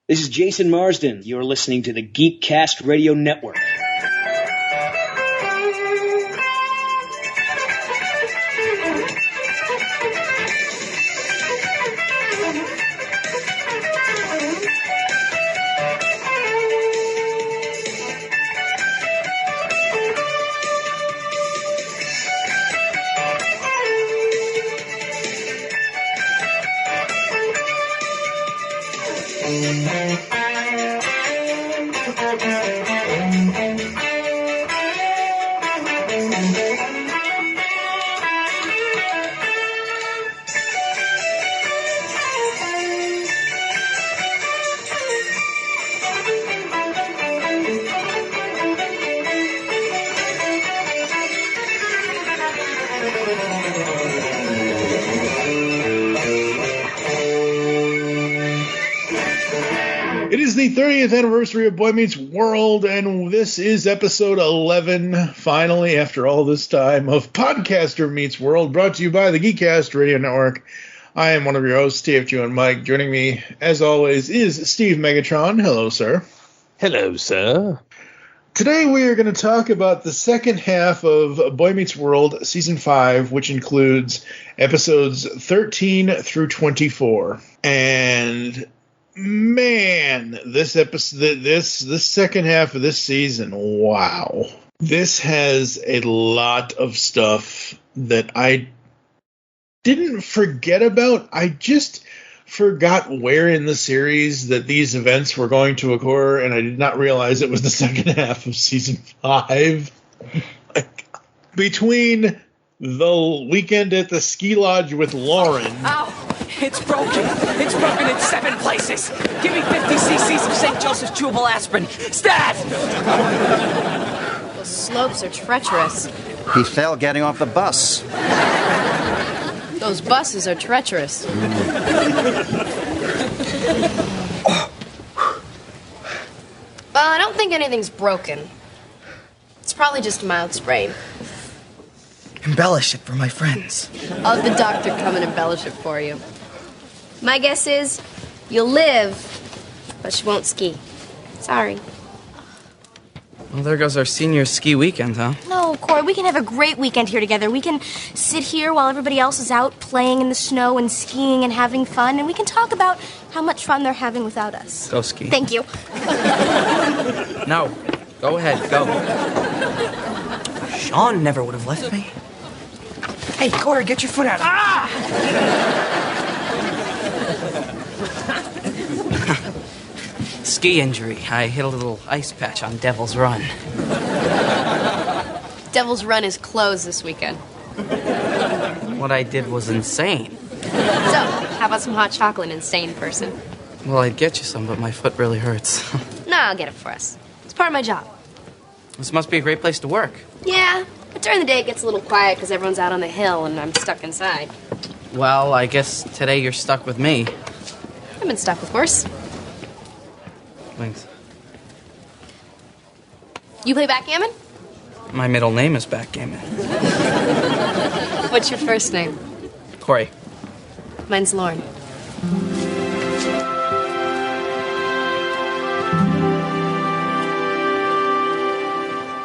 This is Jason Marsden. You're listening to the Geekcast Radio Network. The 30th anniversary of Boy Meets World, and this is episode 11, finally, after all this time, of Podcaster Meets World, brought to you by the Geekcast Radio Network. I am one of your hosts, TFG1Mike. Joining me, as always, is Steve Megatron. Hello, sir. Hello, sir. Today we are going to talk about the second half of Boy Meets World Season 5, which includes episodes 13 through 24. And man, this second half of this season, wow. This has a lot of stuff that I didn't forget about. I just forgot where in the series that these events were going to occur, and I did not realize it was the second half of Season 5. Between the weekend at the ski lodge with Lauren... Ow! It's broken. It's broken in 7 places. Give me 50 cc's of St. Joseph's chewable aspirin. Stat! Those slopes are treacherous. He fell getting off the bus. Those buses are treacherous. Well, I don't think anything's broken. It's probably just a mild sprain. Embellish it for my friends. I'll have the doctor come and embellish it for you. My guess is you'll live, but she won't ski. Sorry. Well, there goes our senior ski weekend, huh? No, Corey, we can have a great weekend here together. We can sit here while everybody else is out playing in the snow and skiing and having fun, and we can talk about how much fun they're having without us. Go ski. Thank you. No. Go ahead. Go. Sean never would have left me. Hey, Corey, get your foot out of it. Ah! Ski injury. I hit a little ice patch on Devil's Run. Devil's Run is closed this weekend. What I did was insane. So, how about some hot chocolate, insane person? Well, I'd get you some, but my foot really hurts. No, I'll get it for us. It's part of my job. This must be a great place to work. Yeah, but during the day it gets a little quiet because everyone's out on the hill and I'm stuck inside. Well, I guess today you're stuck with me. I've been stuck with worse. Thanks. You play backgammon? My middle name is Backgammon. What's your first name? Corey. Mine's Lauren.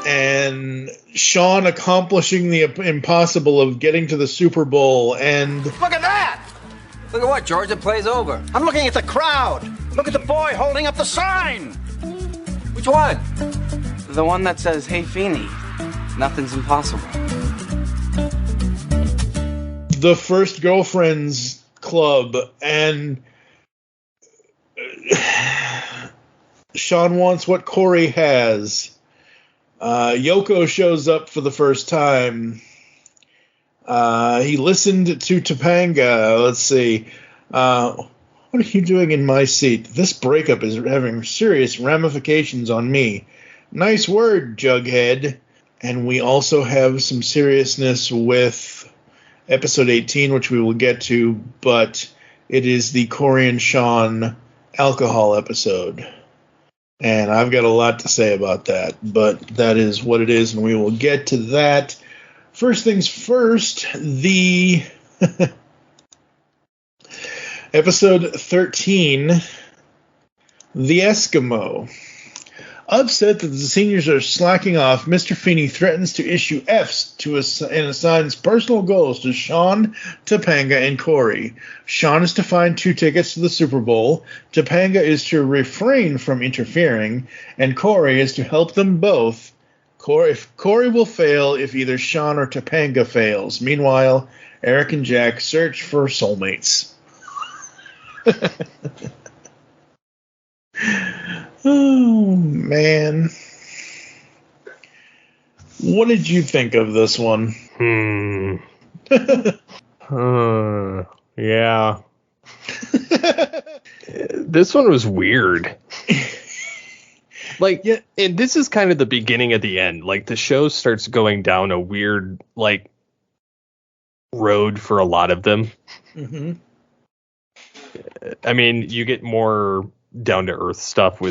And Sean accomplishing the impossible of getting to the Super Bowl, and... Look at that! Look at what, George? The play's over. I'm looking at the crowd. Look at the boy holding up the sign. Which one? The one that says, "Hey, Feeney, nothing's impossible." The First Girlfriends Club, and Sean wants what Corey has. Yoko shows up for the first time. He listened to Topanga. Let's see. What are you doing in my seat? This breakup is having serious ramifications on me. Nice word, Jughead. And we also have some seriousness with episode 18, which we will get to, but it is the Corey and Sean alcohol episode. And I've got a lot to say about that, but that is what it is, and we will get to that. First things first, the episode 13, The Eskimo. Upset that the seniors are slacking off, Mr. Feeney threatens to issue Fs and assigns personal goals to Sean, Topanga, and Corey. Sean is to find 2 tickets to the Super Bowl, Topanga is to refrain from interfering, and Corey is to help them both. Corey will fail if either Sean or Topanga fails. Meanwhile, Eric and Jack search for soulmates. Oh, man. What did you think of this one? Yeah. This one was weird. Like, yeah, and this is kind of the beginning of the end. Like, the show starts going down a weird, like, road for a lot of them. Mm-hmm. I mean, you get more down-to-earth stuff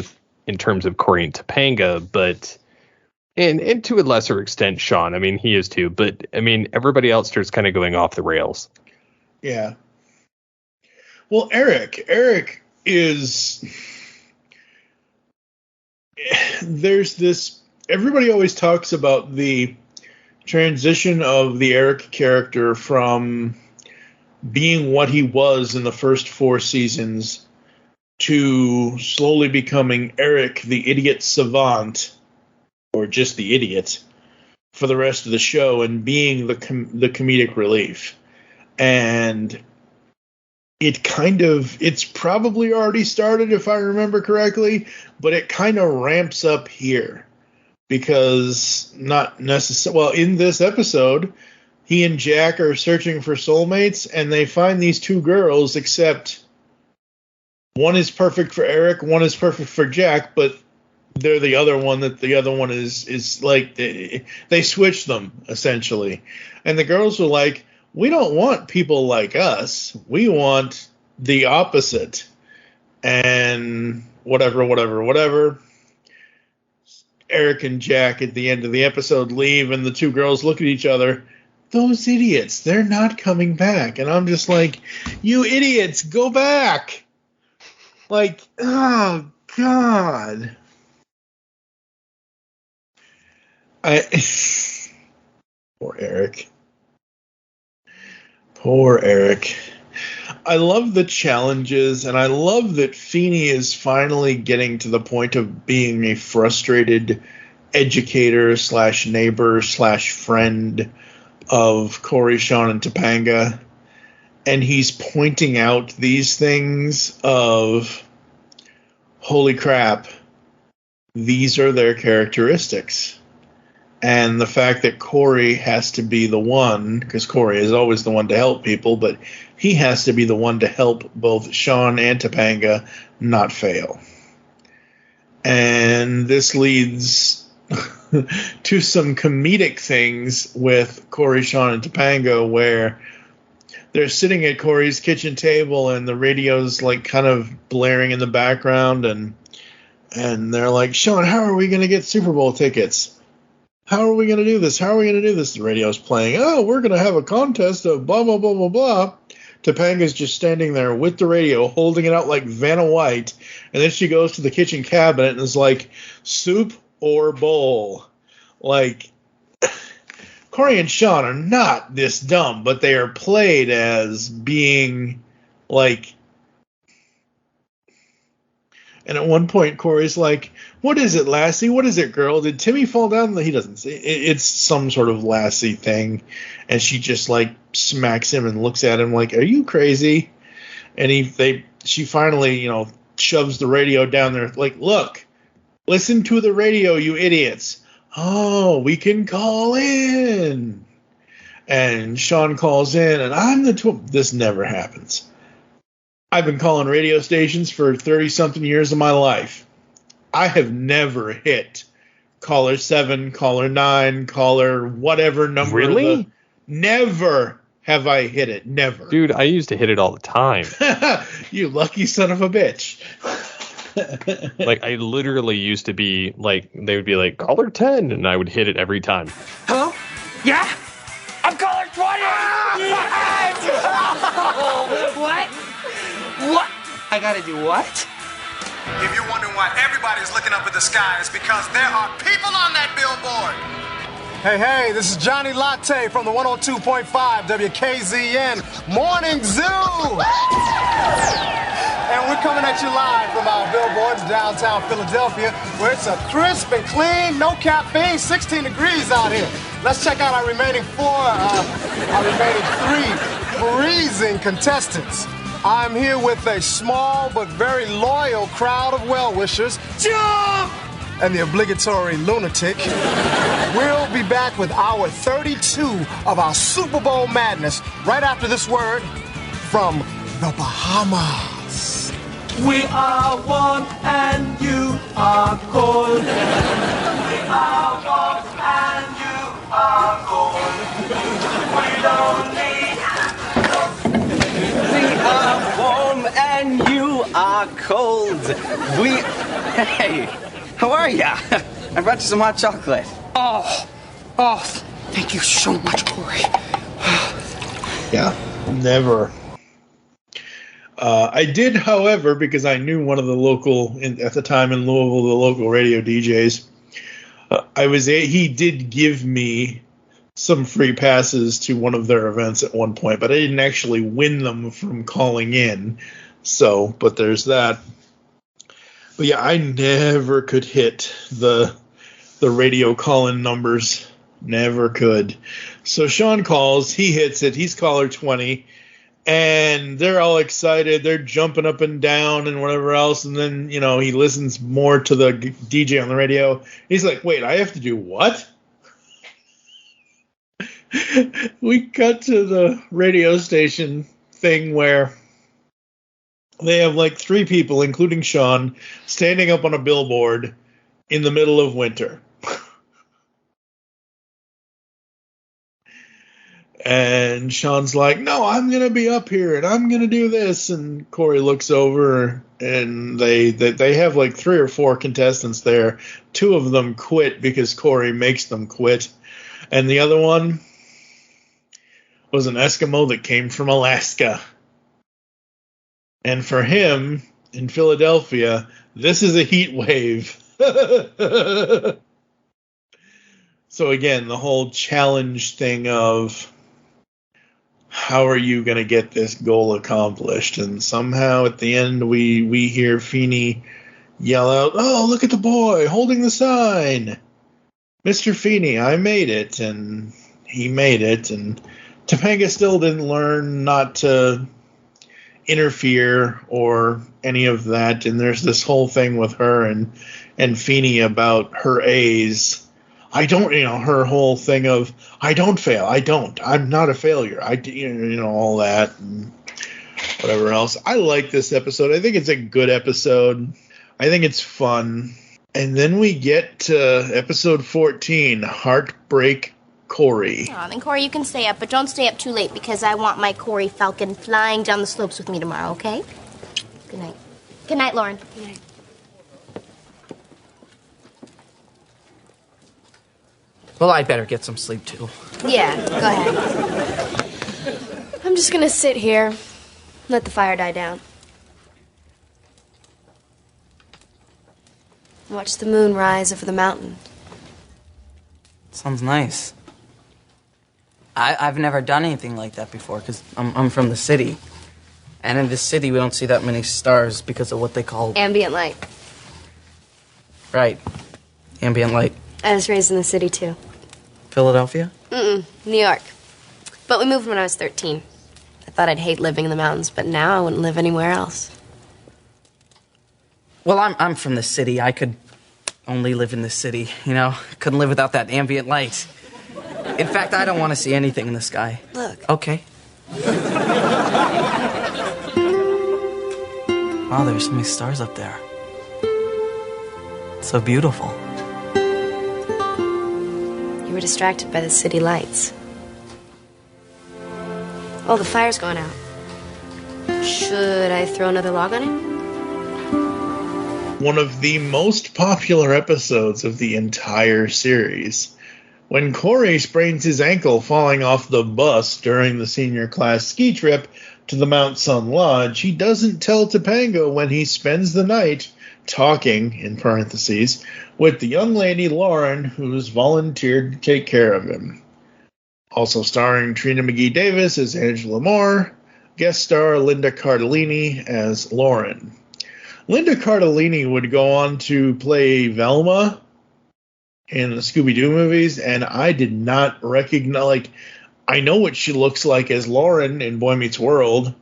in terms of Corey and Topanga, but and to a lesser extent Sean. I mean, he is too, but I mean, everybody else starts kind of going off the rails. Yeah. Well, Eric is, there's this, everybody always talks about the transition of the Eric character from being what he was in the first 4 seasons to slowly becoming Eric, the idiot savant, or just the idiot, for the rest of the show, and being the comedic relief. And it's probably already started, if I remember correctly, but it kind of ramps up here. Because not necessarily, well, in this episode, he and Jack are searching for soulmates, and they find these 2 girls, except one is perfect for Eric, one is perfect for Jack, but they're the other one that the other one is like, they switch them, essentially. And the girls were like, we don't want people like us. We want the opposite. And whatever. Eric and Jack at the end of the episode leave, and the 2 girls look at each other. Those idiots, they're not coming back. And I'm just like, you idiots, go back. Like, oh, God. Poor Eric. Poor Eric. I love the challenges, and I love that Feeney is finally getting to the point of being a frustrated educator / neighbor / friend of Corey, Sean, and Topanga. And he's pointing out these things of, holy crap, these are their characteristics. And the fact that Corey has to be the one, because Corey is always the one to help people, but he has to be the one to help both Sean and Topanga not fail. And this leads to some comedic things with Corey, Sean, and Topanga, where they're sitting at Corey's kitchen table and the radio's like kind of blaring in the background, and they're like, Sean, how are we going to get Super Bowl tickets? How are we going to do this? How are we going to do this? The radio's playing. Oh, we're going to have a contest of blah, blah, blah, blah, blah. Topanga's just standing there with the radio, holding it out like Vanna White. And then she goes to the kitchen cabinet and is like, soup or bowl? Like, Corey and Sean are not this dumb, but they are played as being like... And at one point, Corey's like, what is it, Lassie? What is it, girl? Did Timmy fall down? He doesn't say. It's some sort of Lassie thing. And she just, like, smacks him and looks at him like, are you crazy? And she finally, shoves the radio down there. Like, look, listen to the radio, you idiots. Oh, we can call in. And Sean calls in, and I'm this never happens. I've been calling radio stations for 30-something years of my life. I have never hit caller 7, caller 9, caller whatever number. Really? Never have I hit it. Never. Dude, I used to hit it all the time. You lucky son of a bitch. Like, I literally used to be, like, they would be like, caller 10, and I would hit it every time. Hello? Yeah? I'm caller 20! What? What? I gotta do what? If you want why everybody's looking up at the sky is because there are people on that billboard. Hey, this is Johnny Latte from the 102.5 WKZN Morning Zoo. And we're coming at you live from our billboards downtown Philadelphia, where it's a crisp and clean, no caffeine, 16 degrees out here. Let's check out our remaining three freezing contestants. I'm here with a small but very loyal crowd of well-wishers. Jump! And the obligatory lunatic. We'll be back with hour 32 of our Super Bowl madness right after this word from the Bahamas. We are warm and you are cold. We are warm and you are cold. We don't need We are warm and you are cold. Hey, how are ya? I brought you some hot chocolate. Oh, thank you so much, Corey. Yeah, never. I did, however, because I knew one of the local, at the time in Louisville, the local radio DJs, he did give me some free passes to one of their events at one point, but I didn't actually win them from calling in. So, but there's that. But yeah, I never could hit the radio call-in numbers. Never could. So Sean calls, he hits it, he's caller 20, and they're all excited, they're jumping up and down and whatever else, and then, he listens more to the DJ on the radio. He's like, wait, I have to do what? We cut to the radio station thing where they have like 3 people, including Sean, standing up on a billboard in the middle of winter. And Sean's like, no, I'm going to be up here and I'm going to do this. And Corey looks over and they have like 3 or 4 contestants there. 2 of them quit because Corey makes them quit. And the other one was an Eskimo that came from Alaska. And for him, in Philadelphia, this is a heat wave. So again, the whole challenge thing of how are you going to get this goal accomplished? And somehow at the end we hear Feeney yell out, oh, look at the boy holding the sign. Mr. Feeney, I made it. And he made it. And Topanga still didn't learn not to interfere or any of that. And there's this whole thing with her and Feeney about her A's. I don't, her whole thing of, I don't fail. I'm not a failure. All that and whatever else. I like this episode. I think it's a good episode. I think it's fun. And then we get to episode 14, Heartbreak Corey. Oh, then Corey, you can stay up, but don't stay up too late because I want my Corey Falcon flying down the slopes with me tomorrow, okay? Good night. Good night, Lauren. Good night. Well, I better get some sleep, too. Yeah, go ahead. I'm just gonna sit here, let the fire die down. Watch the moon rise over the mountain. Sounds nice. I've never done anything like that before, because I'm from the city. And in this city, we don't see that many stars because of what they call... Ambient light. Right. Ambient light. I was raised in the city, too. Philadelphia? New York. But we moved when I was 13. I thought I'd hate living in the mountains, but now I wouldn't live anywhere else. Well, I'm from the city. I could only live in the city, Couldn't live without that ambient light. In fact, I don't want to see anything in the sky. Look. Okay. Wow, there's so many stars up there. It's so beautiful. You were distracted by the city lights. Oh, the fire's going out. Should I throw another log on it? One of the most popular episodes of the entire series. When Corey sprains his ankle falling off the bus during the senior class ski trip to the Mount Sun Lodge, he doesn't tell Topanga when he spends the night talking, in parentheses, with the young lady Lauren, who's volunteered to take care of him. Also starring Trina McGee Davis as Angela Moore, guest star Linda Cardellini as Lauren. Linda Cardellini would go on to play Velma in the Scooby-Doo movies, and I did not recognize, like, I know what she looks like as Lauren in Boy Meets World.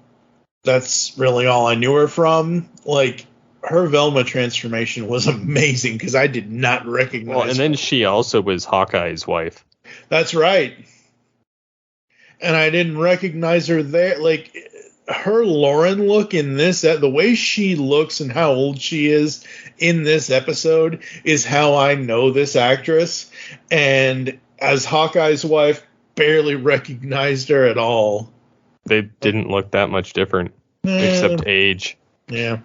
That's really all I knew her from. Like, her Velma transformation was amazing because I did not recognize her. And then she also was Hawkeye's wife. That's right. And I didn't recognize her there. Like, her Lauren look in this, the way she looks and how old she is in this episode is how I know this actress. And as Hawkeye's wife, barely recognized her at all. They didn't look that much different, except age. Yeah.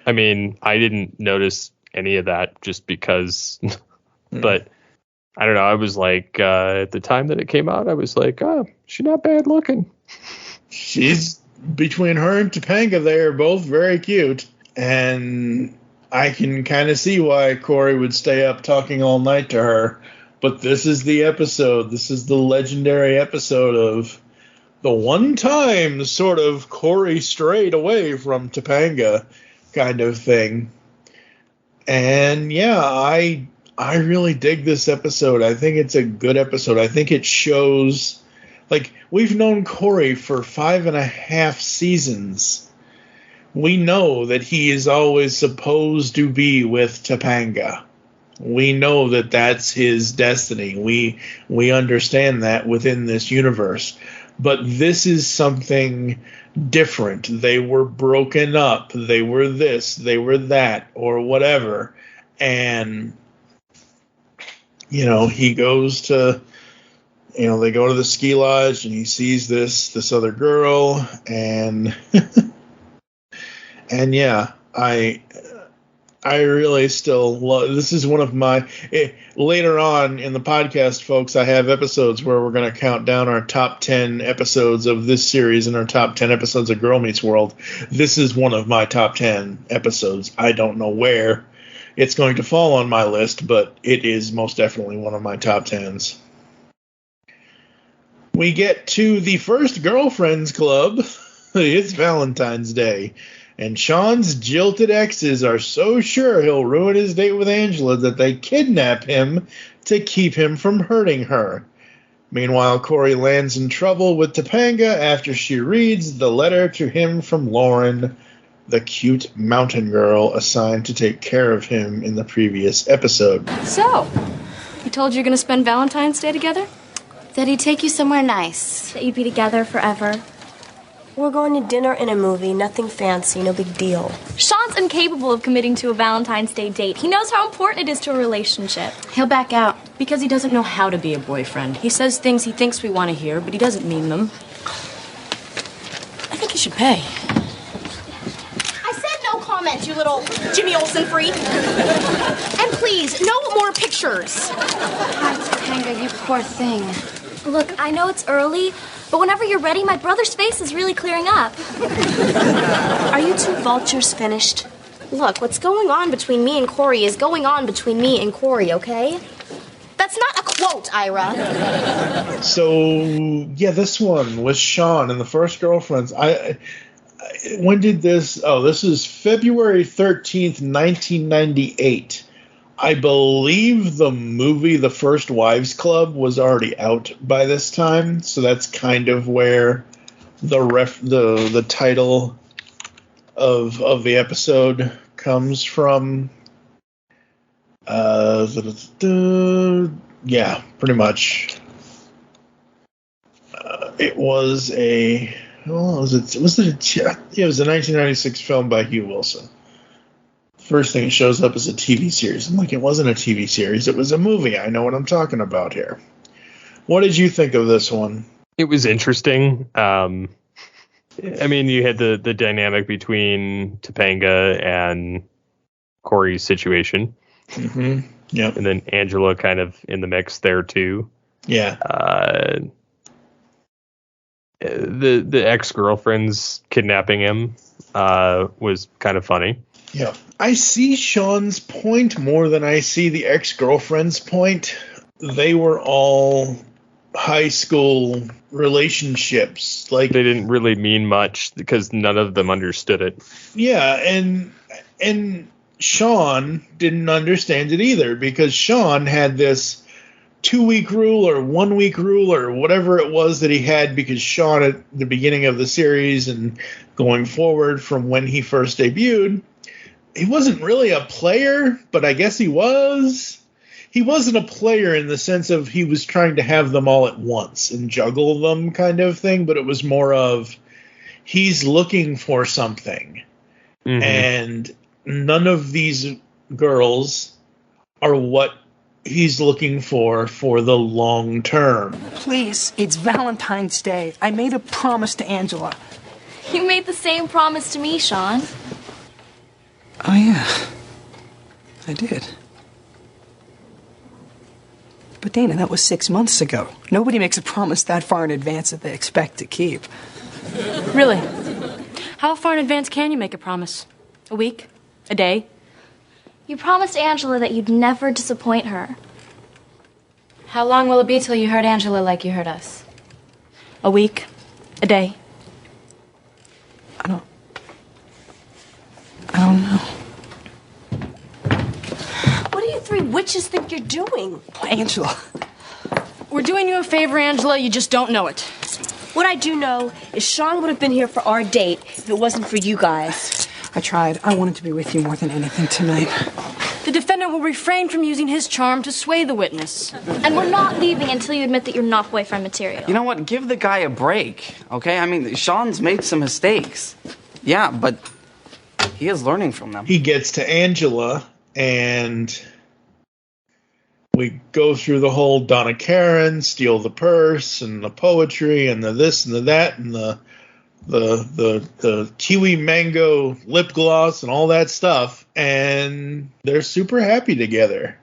I mean, I didn't notice any of that just because, but I don't know. I was like, at the time that it came out, I was like, oh, she's not bad looking. She's, between her and Topanga, they are both very cute. And I can kind of see why Corey would stay up talking all night to her. But this is the episode. This is the legendary episode of the one time sort of Corey strayed away from Topanga kind of thing. And yeah, I really dig this episode. I think it's a good episode. I think it shows, like, we've known Corey for 5.5 seasons. We know that he is always supposed to be with Topanga. We know that that's his destiny. We understand that within this universe. But this is something different. They were broken up. They were this, they were that, or whatever. And, you know, he goes to, you know, they go to the ski lodge and he sees this other girl. And, and yeah, I really still love, this is one of my, later on in the podcast, folks, I have episodes where we're going to count down our top 10 episodes of this series and our top 10 episodes of Girl Meets World. This is one of my top 10 episodes. I don't know where it's going to fall on my list, but it is most definitely one of my top 10s. We get to the first Girlfriends Club. It's Valentine's Day. And Sean's jilted exes are so sure he'll ruin his date with Angela that they kidnap him to keep him from hurting her. Meanwhile, Corey lands in trouble with Topanga after she reads the letter to him from Lauren, the cute mountain girl assigned to take care of him in the previous episode. So, you told you're going to spend Valentine's Day together? That he'd take you somewhere nice. That you'd be together forever? We're going to dinner and a movie. Nothing fancy, no big deal. Sean's incapable of committing to a Valentine's Day date. He knows how important it is to a relationship. He'll back out. Because he doesn't know how to be a boyfriend. He says things he thinks we want to hear, but he doesn't mean them. I think you should pay. I said no comment, you little Jimmy Olsen freak. And please, no more pictures. Hi, Topanga, you poor thing. Look, I know it's early, but whenever you're ready, my brother's face is really clearing up. Are you two vultures finished? Look, what's going on between me and Corey is going on between me and Corey, okay? That's not a quote, Ira. So, yeah, this one was Sean and the first Girlfriends. When did this? Oh, this is February 13th, 1998. I believe the movie The First Wives Club was already out by this time, so that's kind of where the title of the episode comes from. Yeah, pretty much. It was a it was a 1996 film by Hugh Wilson. First thing that shows up is a TV series. I'm like, it wasn't a TV series. It was a movie. I know what I'm talking about here. What did you think of this one? It was interesting. I mean, you had the dynamic between Topanga and Corey's situation. Mm-hmm. Yeah. And then Angela kind of in the mix there, too. Yeah. The ex-girlfriend's kidnapping him was kind of funny. Yeah. I see Sean's point more than I see the ex-girlfriend's point. They were all high school relationships. Like, they didn't really mean much because none of them understood it. Yeah, and Sean didn't understand it either, because Sean had this 2-week rule or 1-week rule or whatever it was that he had, because Sean at the beginning of the series and going forward from when he first debuted, he wasn't really a player, but I guess he was. He wasn't a player in the sense of he was trying to have them all at once and juggle them kind of thing, but it was more of he's looking for something. Mm-hmm. And none of these girls are what he's looking for the long term. Please, it's Valentine's Day. I made a promise to Angela. You made the same promise to me, Sean. Oh, yeah. I did. But Dana, that was 6 months ago. Nobody makes a promise that far in advance that they expect to keep. Really? How far in advance can you make a promise? A week? A day? You promised Angela that you'd never disappoint her. How long will it be till you hurt Angela like you hurt us? A week? A day? I don't know. What do you three witches think you're doing? Angela. We're doing you a favor, Angela. You just don't know it. What I do know is Sean would have been here for our date if it wasn't for you guys. I tried. I wanted to be with you more than anything tonight. The defendant will refrain from using his charm to sway the witness. And we're not leaving until you admit that you're not boyfriend material. You know what? Give the guy a break, okay? I mean, Sean's made some mistakes. Yeah, but he is learning from them. He gets to Angela, and we go through the whole Donna Karen, steal the purse, and the poetry, and the this and the that, and the kiwi mango lip gloss and all that stuff, and they're super happy together.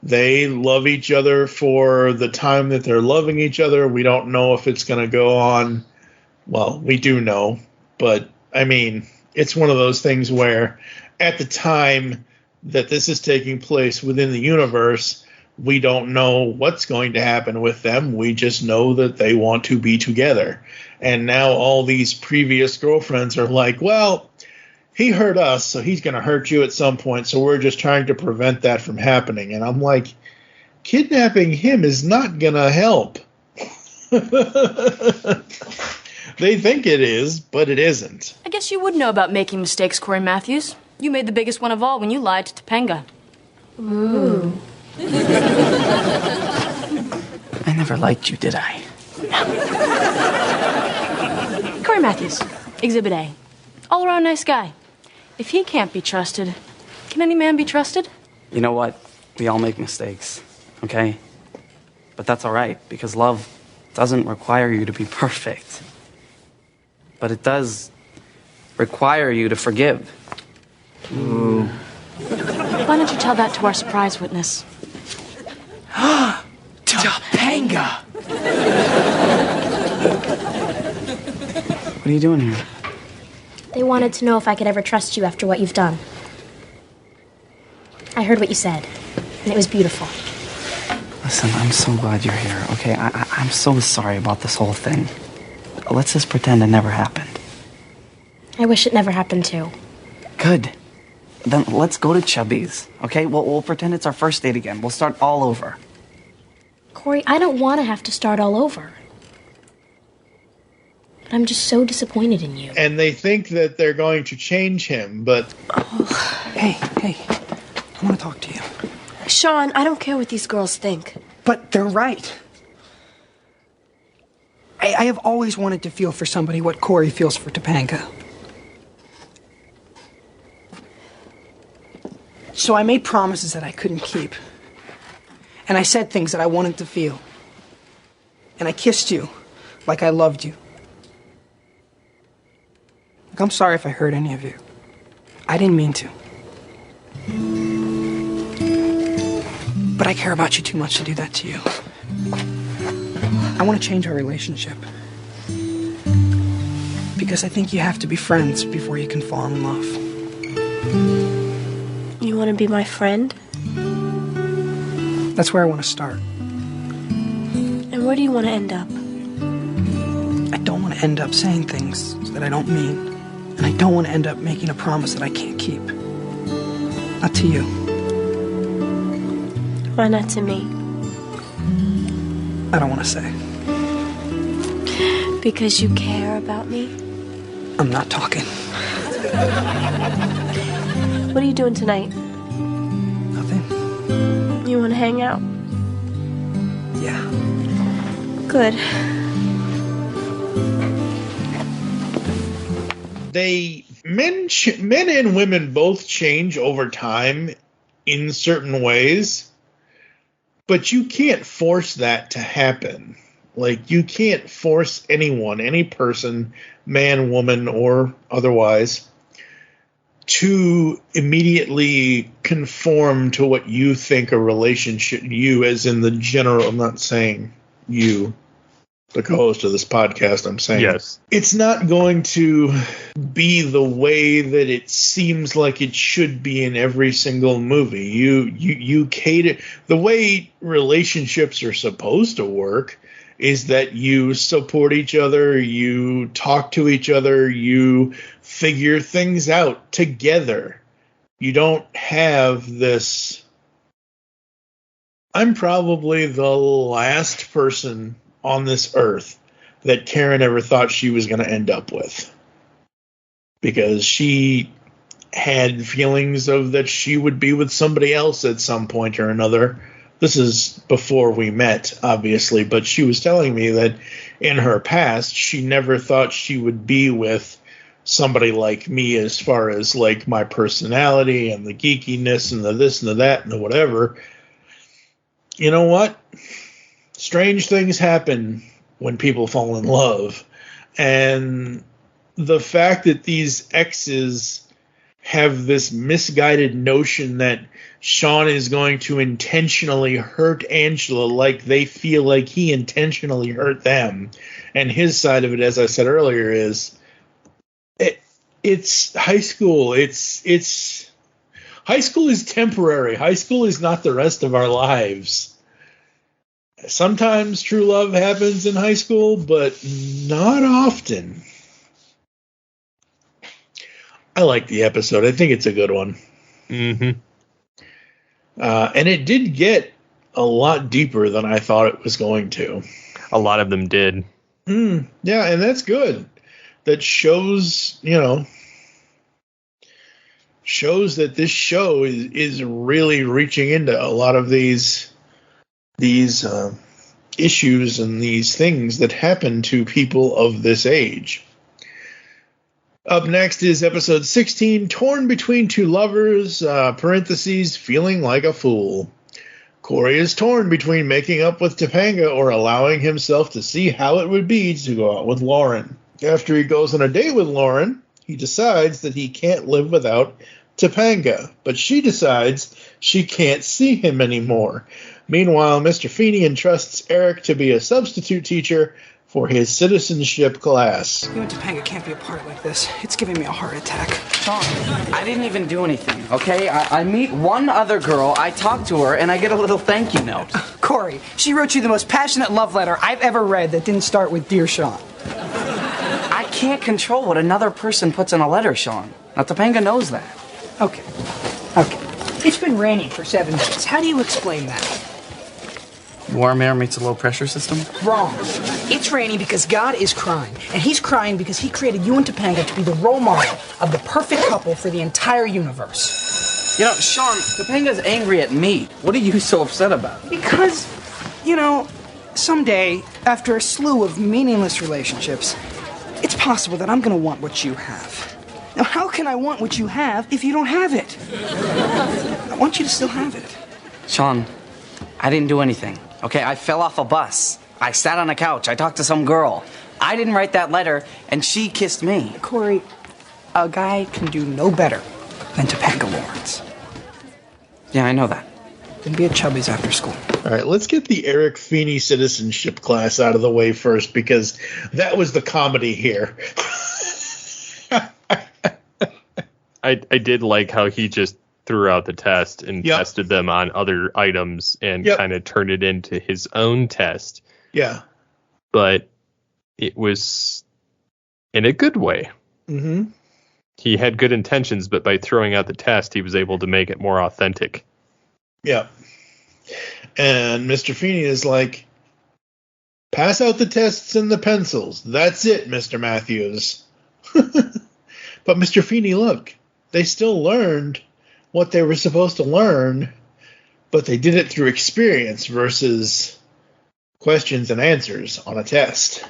They love each other for the time that they're loving each other. We don't know if it's going to go on. Well, we do know, but I mean, it's one of those things where at the time that this is taking place within the universe, we don't know what's going to happen with them. We just know that they want to be together. And now all these previous girlfriends are like, well, he hurt us, so he's going to hurt you at some point, so we're just trying to prevent that from happening. And I'm like, kidnapping him is not going to help. They think it is, but it isn't. I guess you would know about making mistakes, Corey Matthews. You made the biggest one of all when you lied to Topanga. Ooh. I never liked you, did I? Corey Matthews, Exhibit A. All-around nice guy. If he can't be trusted, can any man be trusted? You know what? We all make mistakes, okay? But that's all right, because love doesn't require you to be perfect. But it does require you to forgive. Ooh. Why don't you tell that to our surprise witness? Topanga! What are you doing here? They wanted to know if I could ever trust you after what you've done. I heard what you said, and it was beautiful. Listen, I'm so glad you're here, okay? I'm so sorry about this whole thing. Let's just pretend it never happened. I wish it never happened too. Good. Then let's go to Chubby's, okay? We'll pretend it's our first date again. We'll start all over. Corey, I don't want to have to start all over. But I'm just so disappointed in you. And they think that they're going to change him, but... Hey, I want to talk to you. Sean, I don't care what these girls think. But they're right. I have always wanted to feel for somebody what Corey feels for Topanga. So I made promises that I couldn't keep. And I said things that I wanted to feel. And I kissed you like I loved you. Look, I'm sorry if I hurt any of you. I didn't mean to. But I care about you too much to do that to you. I want to change our relationship. Because I think you have to be friends before you can fall in love. want to be my friend? That's where I want to start. And where do you want to end up? I don't want to end up saying things that I don't mean. And I don't want to end up making a promise that I can't keep. Not to you. Why not to me? I don't want to say. Because you care about me? I'm not talking. What are you doing tonight? Nothing. You want to hang out? Yeah. Good. Men and women both change over time in certain ways, but you can't force that to happen. Like, you can't force anyone, any person, man, woman, or otherwise, to immediately conform to what you think a relationship, you as in the general, I'm not saying you, the co-host of this podcast, I'm saying. Yes. It's not going to be the way that it seems like it should be in every single movie. You cater, the way relationships are supposed to work is that you support each other, you talk to each other, you figure things out together. You don't have this. I'm probably the last person on this earth that Karen ever thought she was going to end up with, because she had feelings of that she would be with somebody else at some point or another. This is before we met, obviously, but she was telling me that in her past, she never thought she would be with somebody like me as far as like my personality and the geekiness and the this and the that and the whatever. You know what? Strange things happen when people fall in love. And the fact that these exes have this misguided notion that Sean is going to intentionally hurt Angela like they feel like he intentionally hurt them. And his side of it, as I said earlier, is it's high school. It's high school is temporary. High school is not the rest of our lives. Sometimes true love happens in high school, but not often. I like the episode. I think it's a good one. Mm-hmm. And it did get a lot deeper than I thought it was going to. A lot of them did. Yeah, and that's good. That shows, shows that this show is really reaching into a lot of these issues and these things that happen to people of this age. Up next is episode 16, Torn Between Two Lovers, parentheses, feeling like a fool. Corey is torn between making up with Topanga or allowing himself to see how it would be to go out with Lauren. After he goes on a date with Lauren, he decides that he can't live without Topanga, but she decides she can't see him anymore. Meanwhile, Mr. Feeney entrusts Eric to be a substitute teacher for his citizenship class. You and Topanga can't be apart like this. It's giving me a heart attack. Sean, I didn't even do anything, okay? I meet one other girl, I talk to her, and I get a little thank you note. Corey, she wrote you the most passionate love letter I've ever read that didn't start with Dear Sean. I can't control what another person puts in a letter, Sean. Now, Topanga knows that. Okay. It's been raining for 7 days. How do you explain that? Warm air meets a low pressure system? Wrong. It's raining because God is crying. And he's crying because he created you and Topanga to be the role model of the perfect couple for the entire universe. You know, Sean, Topanga's angry at me. What are you so upset about? Because, someday, after a slew of meaningless relationships, it's possible that I'm going to want what you have. Now, how can I want what you have if you don't have it? I want you to still have it. Sean, I didn't do anything. Okay, I fell off a bus. I sat on a couch. I talked to some girl. I didn't write that letter, and she kissed me. Corey, a guy can do no better than Topanga Lawrence. Yeah, I know that. Then be at Chubby's after school. All right, let's get the Eric Feeney citizenship class out of the way first, because that was the comedy here. I did like how he just threw out the test and Yep. tested them on other items and Yep. kind of turned it into his own test. Yeah. But it was in a good way. Mm-hmm. He had good intentions, but by throwing out the test, he was able to make it more authentic. Yeah. And Mr. Feeney is like, pass out the tests and the pencils. That's it, Mr. Matthews. But Mr. Feeney, look, they still learned what they were supposed to learn, but they did it through experience versus questions and answers on a test.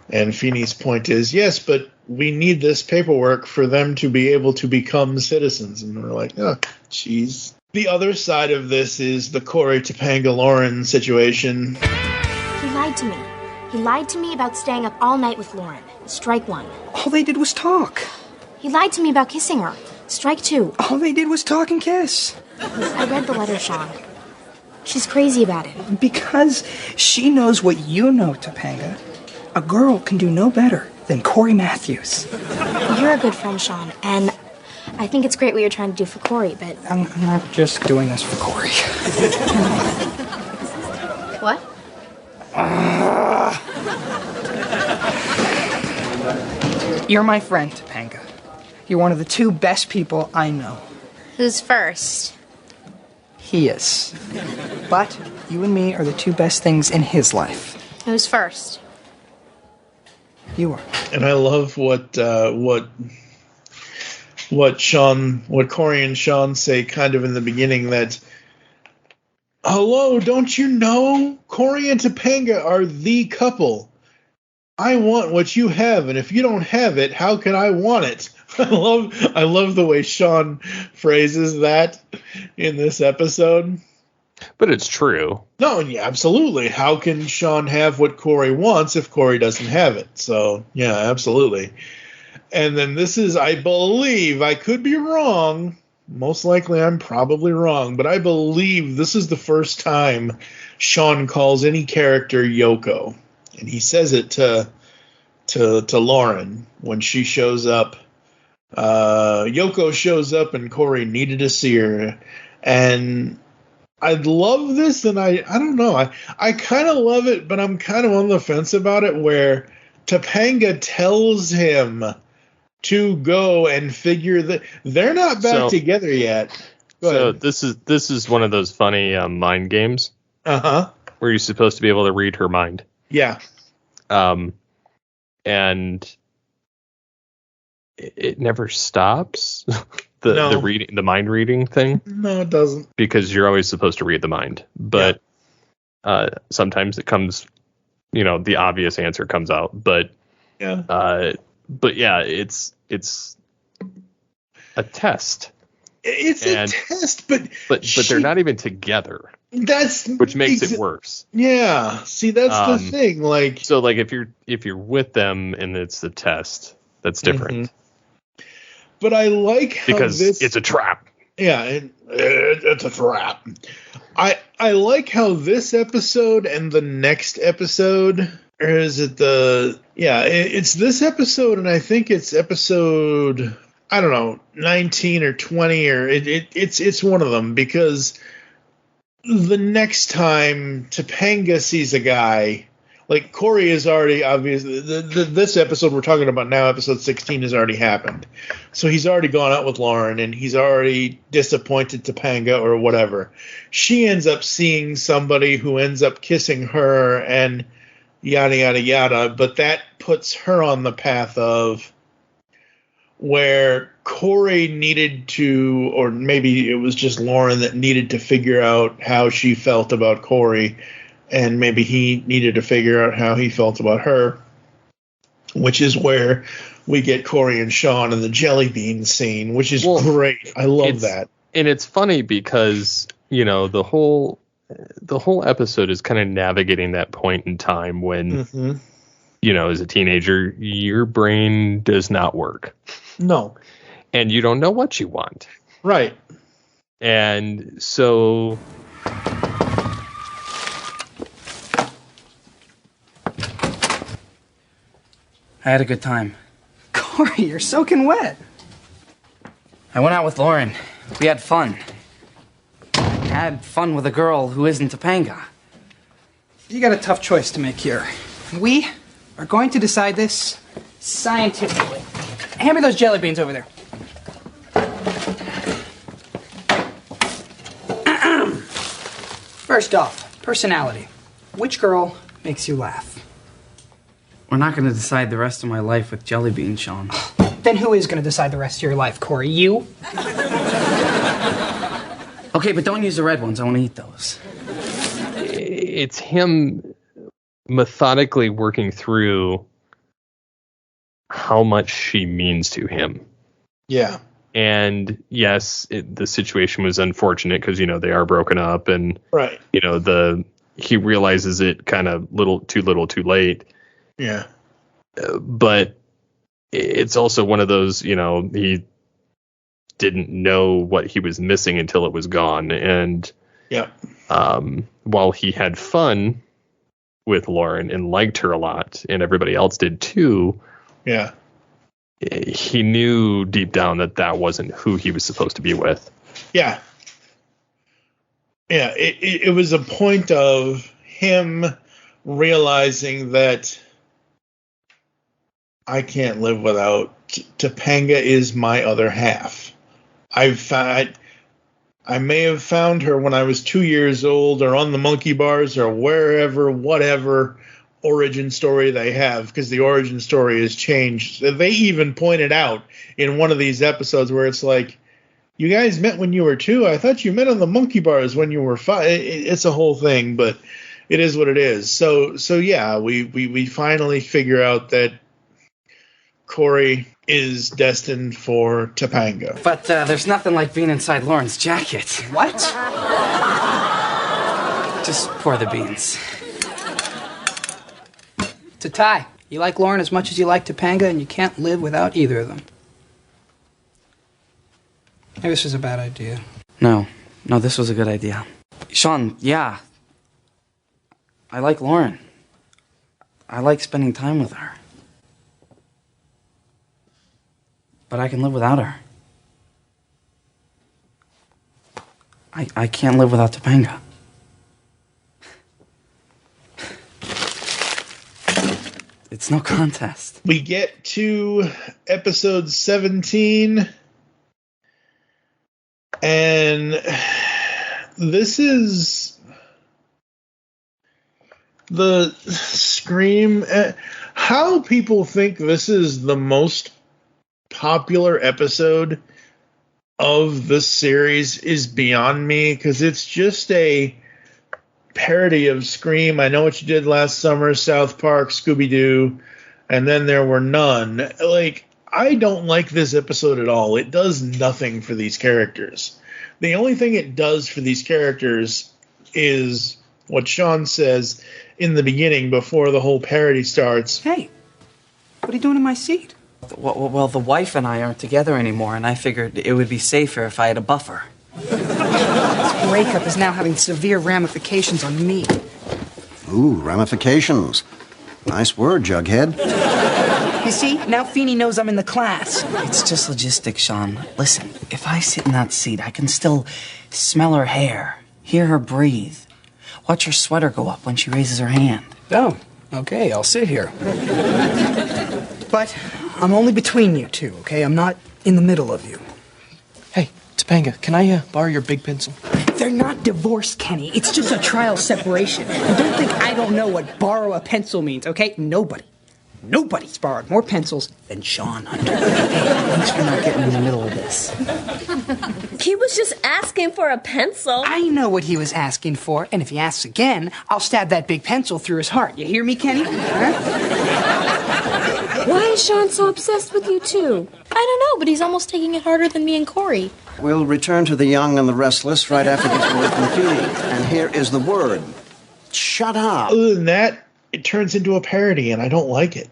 And Feeney's point is, yes, but we need this paperwork for them to be able to become citizens. And we're like, oh, jeez. The other side of this is the Corey Topanga Lauren situation. He lied to me. He lied to me about staying up all night with Lauren. Strike one. All they did was talk. He lied to me about kissing her. Strike two. All they did was talk and kiss. I read the letter, Sean. She's crazy about it. Because she knows what you know, Topanga. A girl can do no better than Corey Matthews. You're a good friend, Sean, and I think it's great what you're trying to do for Corey, but... I'm not just doing this for Corey. What? You're my friend, Topanga. You're one of the two best people I know. Who's first? He is. But you and me are the two best things in his life. Who's first? You are. And I love what Corey and Sean say kind of in the beginning, that, hello, don't you know? Corey and Topanga are the couple. I want what you have, and if you don't have it, how can I want it? I love the way Sean phrases that in this episode. But it's true. No, yeah, absolutely. How can Sean have what Corey wants if Corey doesn't have it? So, yeah, absolutely. And then this is, I believe, I could be wrong. Most likely I'm probably wrong, but I believe this is the first time Sean calls any character Yoko. And he says it to Lauren when she shows up. Yoko shows up and Corey needed to see her. And I love this, and I don't know. I kind of love it, but I'm kind of on the fence about it, where Topanga tells him to go and figure that they're not back together yet. So this is one of those funny mind games. Uh-huh. Where you're supposed to be able to read her mind. Yeah. And it never stops. The mind reading thing. No, it doesn't. Because you're always supposed to read the mind. But sometimes it comes, the obvious answer comes out. But yeah. It's a test. It's a test, but they're not even together. Which makes it worse. Yeah. See, that's the thing. So if you're with them and it's the test, that's different. Mm-hmm. But I like how because it's a trap. Yeah, it's a trap. I like how this episode and the next episode, or is it it's this episode, and I think it's episode, I don't know, 19 or 20, or it's one of them, because the next time Topanga sees a guy, like Corey is already obviously, this episode we're talking about now, episode 16, has already happened. So he's already gone out with Lauren, and he's already disappointed Topanga or whatever. She ends up seeing somebody who ends up kissing her and yada, yada, yada. But that puts her on the path of where Corey needed to, or maybe it was just Lauren that needed to figure out how she felt about Corey. And maybe he needed to figure out how he felt about her, which is where we get Corey and Sean in the jelly bean scene, which is great. I love that. And it's funny because, the whole episode is kind of navigating that point in time when, as a teenager, your brain does not work. No. And you don't know what you want. Right. And so... I had a good time. Corey, you're soaking wet. I went out with Lauren. We had fun. I had fun with a girl who isn't Topanga. You got a tough choice to make here. We are going to decide this scientifically. Hand me those jelly beans over there. First off, personality. Which girl makes you laugh? We're not going to decide the rest of my life with jelly beans, Sean. Then who is going to decide the rest of your life, Corey? You? Okay, but don't use the red ones. I want to eat those. It's him methodically working through how much she means to him. Yeah. And yes, the situation was unfortunate because, they are broken up and, right. He realizes it kind of too little, too late. Yeah. But it's also one of those, he didn't know what he was missing until it was gone. And while he had fun with Lauren and liked her a lot, and everybody else did too, he knew deep down that wasn't who he was supposed to be with. Yeah. Yeah, it was a point of him realizing that I can't live without Topanga is my other half. I may have found her when I was 2 years old or on the monkey bars or wherever, whatever origin story they have, because the origin story has changed. They even pointed out in one of these episodes where it's like, you guys met when you were 2. I thought you met on the monkey bars when you were 5. It's a whole thing, but it is what it is. So yeah, we finally figure out that Corey is destined for Topanga. But there's nothing like being inside Lauren's jacket. What? Just pour the beans. It's a tie. You like Lauren as much as you like Topanga, and you can't live without either of them. Maybe this is a bad idea. No, this was a good idea. Sean, yeah. I like Lauren. I like spending time with her. But I can live without her. I can't live without Topanga. It's no contest. We get to episode 17. And this is the Scream. How people think this is the most popular episode of the series is beyond me, because it's just a parody of Scream. I Know What You Did Last Summer, South Park, Scooby-Doo, and then there were none. Like, I don't like this episode at all. It does nothing for these characters. The only thing it does for these characters is what Sean says in the beginning before the whole parody starts. Hey, what are you doing in my seat? Well, the wife and I aren't together anymore, and I figured it would be safer if I had a buffer. This breakup is now having severe ramifications on me. Ooh, ramifications. Nice word, Jughead. You see, now Feeney knows I'm in the class. It's just logistics, Sean. Listen, if I sit in that seat, I can still smell her hair, hear her breathe, watch her sweater go up when she raises her hand. Oh, okay, I'll sit here. But I'm only between you two, okay? I'm not in the middle of you. Hey, Topanga, can I borrow your big pencil? They're not divorced, Kenny. It's just a trial separation. And don't think I don't know what borrow a pencil means, okay? Nobody's borrowed more pencils than Sean Hunter. Hey, thanks for not getting in the middle of this. He was just asking for a pencil. I know what he was asking for, and if he asks again, I'll stab that big pencil through his heart. You hear me, Kenny? Huh? Why is Sean so obsessed with you two? I don't know, but he's almost taking it harder than me and Corey. We'll return to the young and the restless right after this word from Feeney. And here is the word. Shut up. Other than that, it turns into a parody, and I don't like it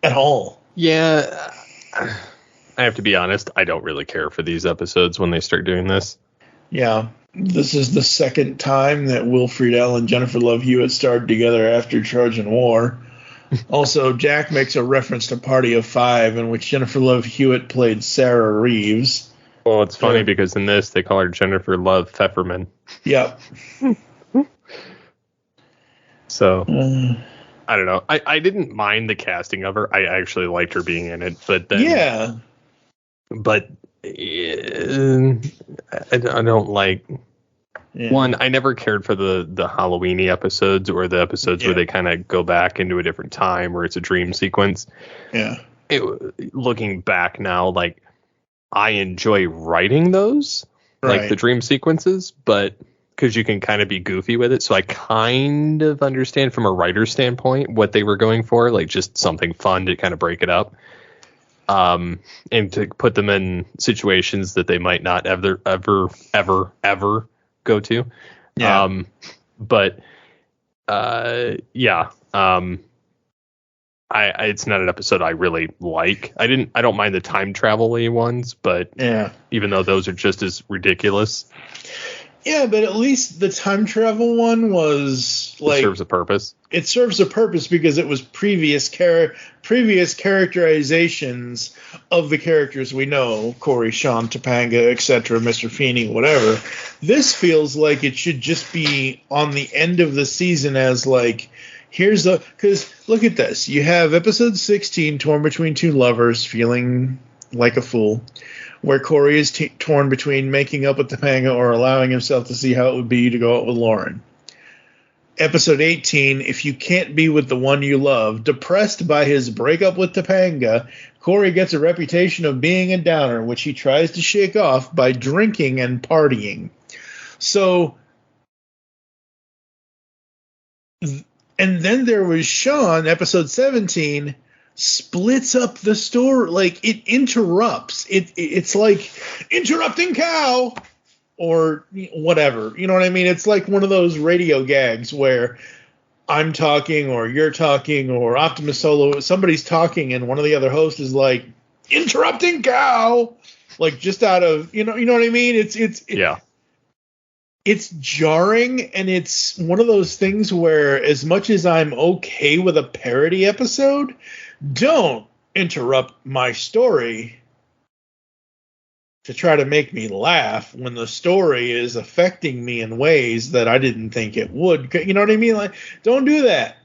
at all. Yeah, I have to be honest. I don't really care for these episodes when they start doing this. Yeah, this is the second time that Will Friedle and Jennifer Love Hewitt starred together after Trojan War. Also, Jack makes a reference to Party of Five, in which Jennifer Love Hewitt played Sarah Reeves. Well, it's funny because in this they call her Jennifer Love Pfefferman. Yep. So I don't know. I didn't mind the casting of her. I actually liked her being in it, but then But I don't like. Yeah. One, I never cared for the Halloween-y episodes or the episodes where they kind of go back into a different time where it's a dream sequence. Yeah. Looking back now, like, I enjoy writing those, like the dream sequences, but because you can kind of be goofy with it. So I kind of understand from a writer's standpoint what they were going for, like just something fun to kind of break it up. And to put them in situations that they might not ever go to. Yeah. It's not an episode I really like. I don't mind the time travel-y ones, but even though those are just as ridiculous. Yeah, but at least the time travel one was like it serves a purpose. It serves a purpose because it was previous characterizations of the characters we know, Corey, Sean, Topanga, etc., Mr. Feeney, whatever. This feels like it should just be on the end of the season as like, because look at this. You have episode 16, Torn Between Two Lovers, Feeling Like a Fool, where Corey is torn between making up with Topanga or allowing himself to see how it would be to go out with Lauren. Episode 18, If You Can't Be With the One You Love, depressed by his breakup with Topanga, Corey gets a reputation of being a downer, which he tries to shake off by drinking and partying. So, and then there was Sean, episode 17, splits up the story, like it interrupts. It's like interrupting cow or whatever. You know what I mean? It's like one of those radio gags where I'm talking or you're talking or Optimus Solo, somebody's talking and one of the other hosts is like interrupting cow, like just out of you know what I mean? It's jarring, and it's one of those things where as much as I'm okay with a parody episode, don't interrupt my story to try to make me laugh when the story is affecting me in ways that I didn't think it would. You know what I mean? Like, don't do that.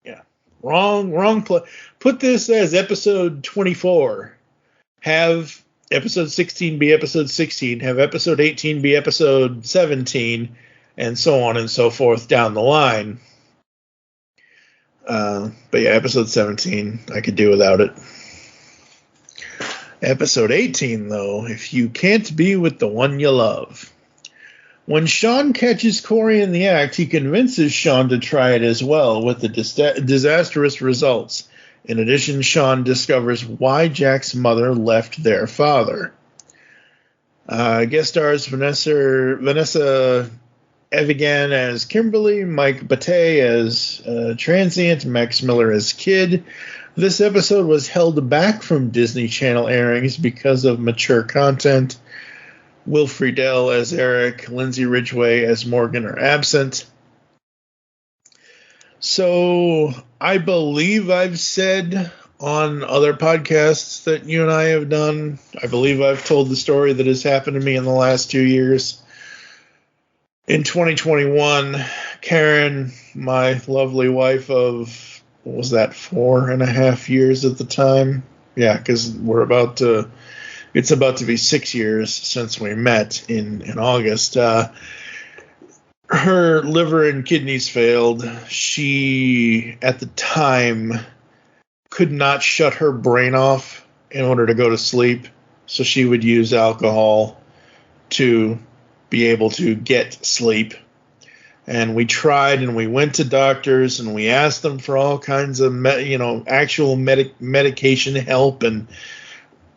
Yeah. Wrong play. Put this as episode 24. Have episode 16 be episode 16. Have episode 18 be episode 17, and so on and so forth down the line. But yeah, episode 17, I could do without it. Episode 18, though, If You Can't Be With the One You Love. When Sean catches Corey in the act, he convinces Sean to try it as well, with the disastrous results. In addition, Sean discovers why Jack's mother left their father. Guest stars Vanessa Evigan as Kimberly, Mike Batey as Transient, Max Miller as Kid. This episode was held back from Disney Channel airings because of mature content. Will Friedle as Eric, Lindsay Ridgway as Morgan are absent. So I believe I've said on other podcasts that you and I have done, I believe I've told the story that has happened to me in the last 2 years. In 2021, Karen, my lovely wife of, what was that, 4.5 years at the time? Yeah, because it's about to be 6 years since we met in August. Her liver and kidneys failed. She, at the time, could not shut her brain off in order to go to sleep, so she would use alcohol to be able to get sleep. And we tried, and we went to doctors, and we asked them for all kinds of actual medication help, and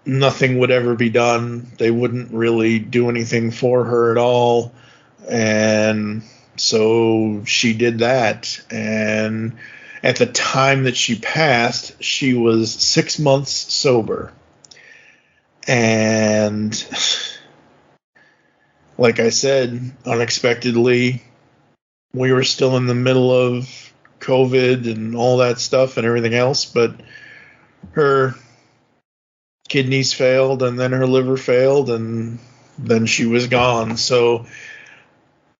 nothing would ever be done. They wouldn't really do anything for her at all. And so she did that. And at the time that she passed, she was 6 months sober. And like I said, unexpectedly, we were still in the middle of COVID and all that stuff and everything else, but her kidneys failed, and then her liver failed, and then she was gone. So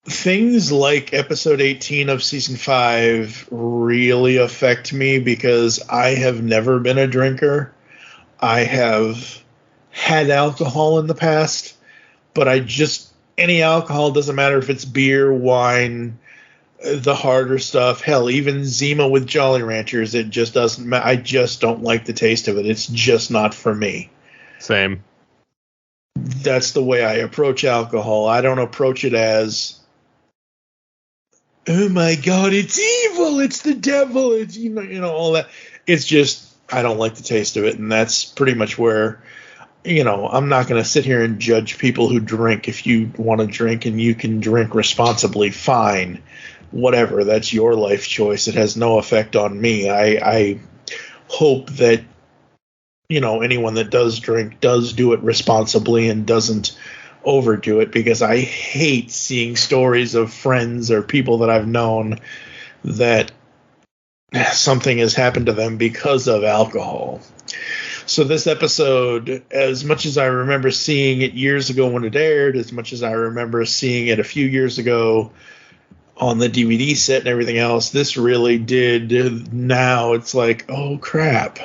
things like episode 18 of season 5 really affect me because I have never been a drinker. I have had alcohol in the past, but any alcohol, doesn't matter if it's beer, wine, the harder stuff, hell, even Zima with Jolly Ranchers, it just doesn't matter. I just don't like the taste of it. It's just not for me. Same. That's the way I approach alcohol. I don't approach it as, oh my God, it's evil, it's the devil, it's you know all that. It's just I don't like the taste of it, and that's pretty much where, I'm not going to sit here and judge people who drink. If you want to drink and you can drink responsibly, fine, whatever. That's your life choice. It has no effect on me. I hope that anyone that does drink does do it responsibly and doesn't overdo it, because I hate seeing stories of friends or people that I've known that something has happened to them because of alcohol. So this episode, as much as I remember seeing it years ago when it aired, as much as I remember seeing it a few years ago on the DVD set and everything else, this really did. Now it's like, oh crap.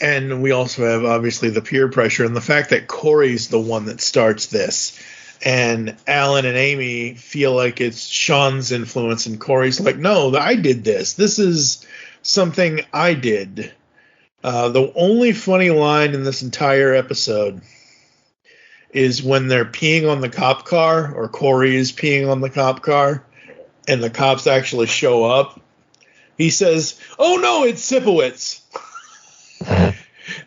And we also have, obviously, the peer pressure and the fact that Corey's the one that starts this. And Alan and Amy feel like it's Sean's influence, and Corey's like, no, I did this. This is something I did. The only funny line in this entire episode is when they're peeing on the cop car, or Corey is peeing on the cop car, and the cops actually show up. He says, oh no, it's Sipowicz.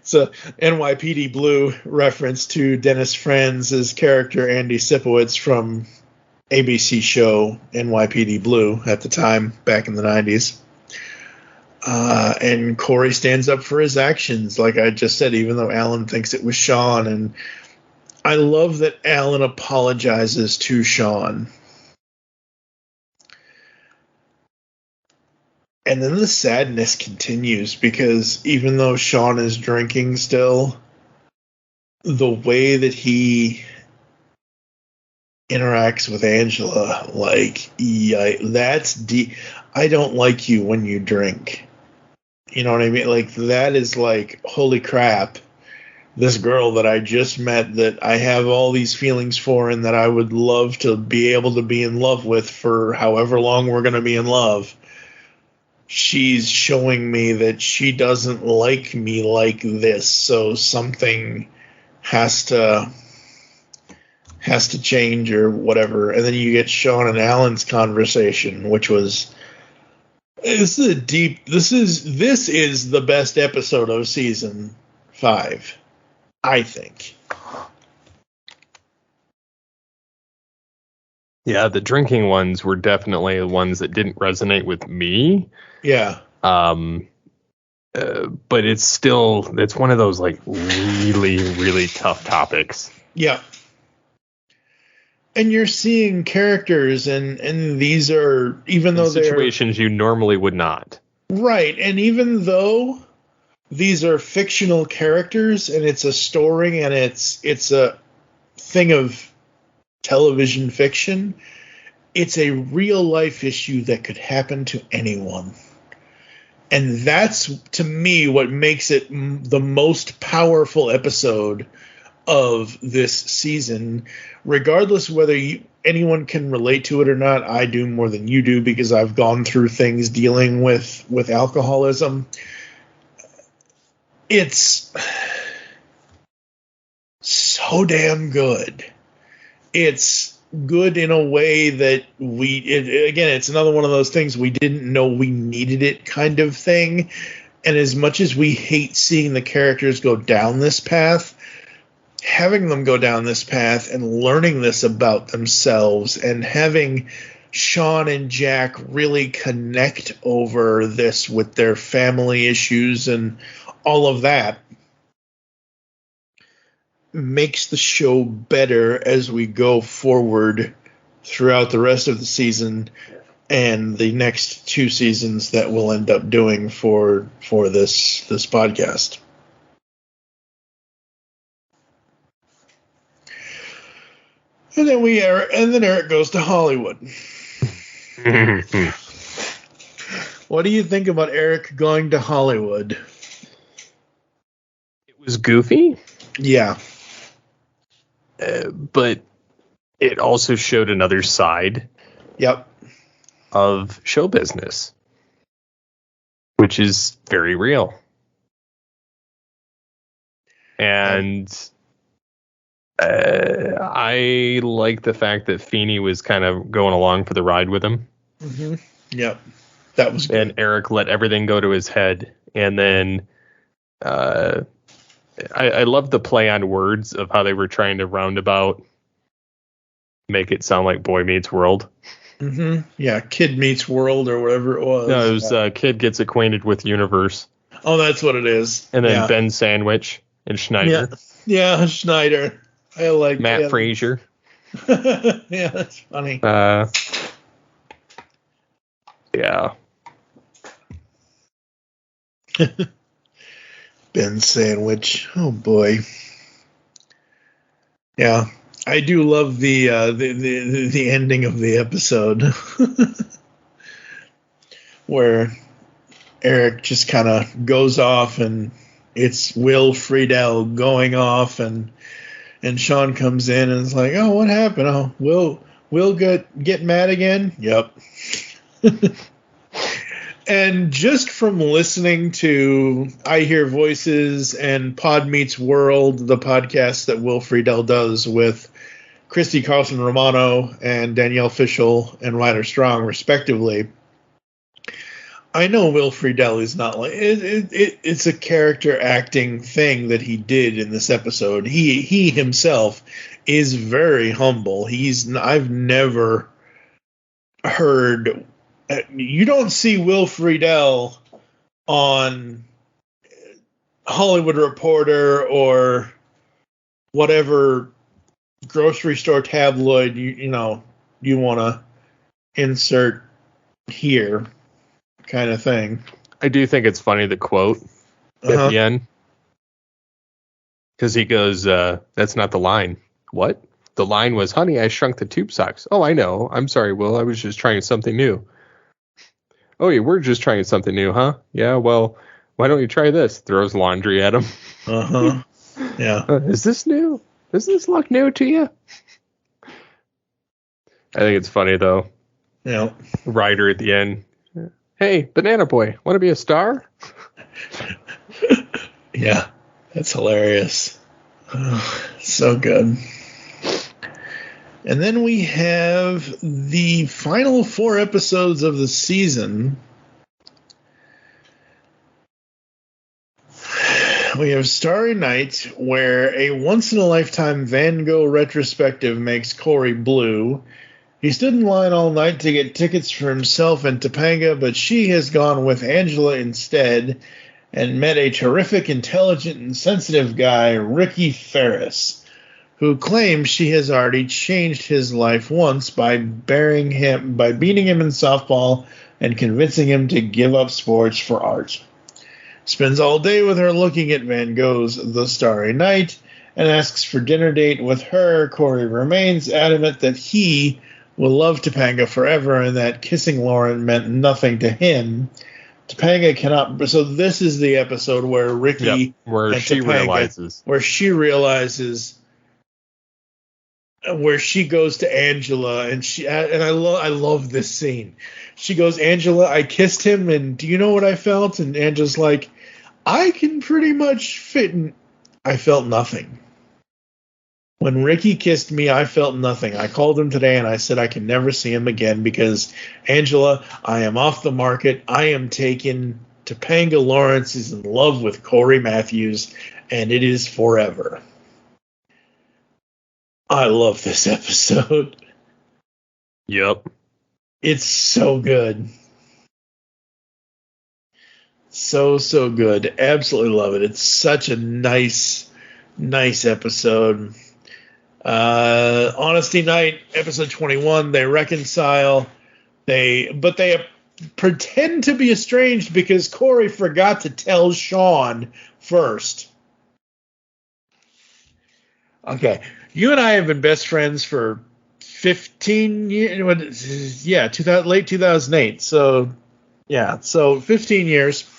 It's a NYPD Blue reference to Dennis Franz's character Andy Sipowicz from ABC show NYPD Blue at the time, back in the 90s. And Corey stands up for his actions, like I just said, even though Alan thinks it was Sean. And I love that Alan apologizes to Sean. And then the sadness continues, because even though Sean is drinking still, the way that he interacts with Angela, like, yeah, that's deep. I don't like you when you drink. You know what I mean? Like, that is like, holy crap. This girl that I just met, that I have all these feelings for, and that I would love to be able to be in love with for however long we're going to be in love. She's showing me that she doesn't like me like this, so something has to change or whatever. And then you get Sean and Alan's conversation, which was, this is the best episode of season 5, I think. Yeah, the drinking ones were definitely the ones that didn't resonate with me. Yeah. But it's one of those like really, really tough topics. Yeah. And you're seeing characters, and these are, even though they're situations you normally would not. Right. And even though these are fictional characters and it's a story and it's a thing of television fiction, it's a real life issue that could happen to anyone. And that's, to me, what makes it the most powerful episode of this season, regardless whether anyone can relate to it or not. I do more than you do, because I've gone through things dealing with alcoholism. It's so damn good. It's good in a way that again, it's another one of those things we didn't know we needed it kind of thing. And as much as we hate seeing the characters go down this path, having them go down this path and learning this about themselves, and having Sean and Jack really connect over this with their family issues and all of that, makes the show better as we go forward throughout the rest of the season. and the next 2 seasons that we'll end up doing for this podcast. And then Eric goes to Hollywood. What do you think about Eric going to Hollywood? It was goofy. Yeah. But it also showed another side. Yep. Of show business, which is very real. And I like the fact that Feeney was kind of going along for the ride with him. Mm-hmm. Yep. That was good. And Eric let everything go to his head. And then I love the play on words of how they were trying to roundabout make it sound like Boy Meets World. Mm-hmm. Yeah, Kid Meets World or whatever it was. No, it was Kid Gets Acquainted with Universe. Oh, that's what it is. And then Ben Sandwich and Schneider. Yeah, Schneider. I like Matt Frazier. Yeah, that's funny. Yeah. Ben Sandwich. Oh boy. Yeah. I do love the ending of the episode where Eric just kind of goes off and it's Will Friedle going off and Sean comes in and is like, "Oh, what happened? Oh, Will get mad again?" Yep. And just from listening to I Hear Voices and Pod Meets World, the podcast that Will Friedle does with Christy Carlson Romano and Danielle Fishel and Ryder Strong, respectively, I know Will Friedle is not like it's a character acting thing that he did in this episode. He himself is very humble. I've never heard. You don't see Will Friedle on Hollywood Reporter or whatever grocery store tabloid you want to insert here kind of thing. I do think it's funny, the quote at the end, because he goes, "That's not the line." What? The line was, "Honey, I shrunk the tube socks." Oh, I know. I'm sorry, Will. I was just trying something new. Oh, you were just trying something new, huh? Yeah, well, why don't you try this? Throws laundry at him. Uh-huh. Yeah. Is this new? Does this look new to you? I think it's funny, though. Yeah. Ryder at the end. Hey, Banana Boy, want to be a star? Yeah, that's hilarious. Oh, so good. And then we have the final 4 episodes of the season. We have Starry Night, where a once-in-a-lifetime Van Gogh retrospective makes Corey blue. He stood in line all night to get tickets for himself and Topanga, but she has gone with Angela instead and met a terrific, intelligent, and sensitive guy, Ricky Ferris, who claims she has already changed his life once by beating him in softball and convincing him to give up sports for art. Spends all day with her looking at Van Gogh's The Starry Night and asks for dinner date with her. Corey remains adamant that he will love Topanga forever and that kissing Lauren meant nothing to him. Topanga cannot. So this is the episode where Ricky where she realizes where she goes to Angela and I love this scene. She goes, "Angela, I kissed him and do you know what I felt?" And Angela's like, "I can pretty much fit in." I felt nothing. When Ricky kissed me, I felt nothing. I called him today and I said I can never see him again because, Angela, I am off the market. I am taken. Topanga Lawrence is in love with Corey Matthews, and it is forever. I love this episode. Yep. It's so good. So good. Absolutely love it. It's such a nice episode. Honesty Night, episode 21, they reconcile. They pretend to be estranged because Corey forgot to tell Sean first. Okay, you and I have been best friends for 15 years. Yeah, late 2008. So 15 years.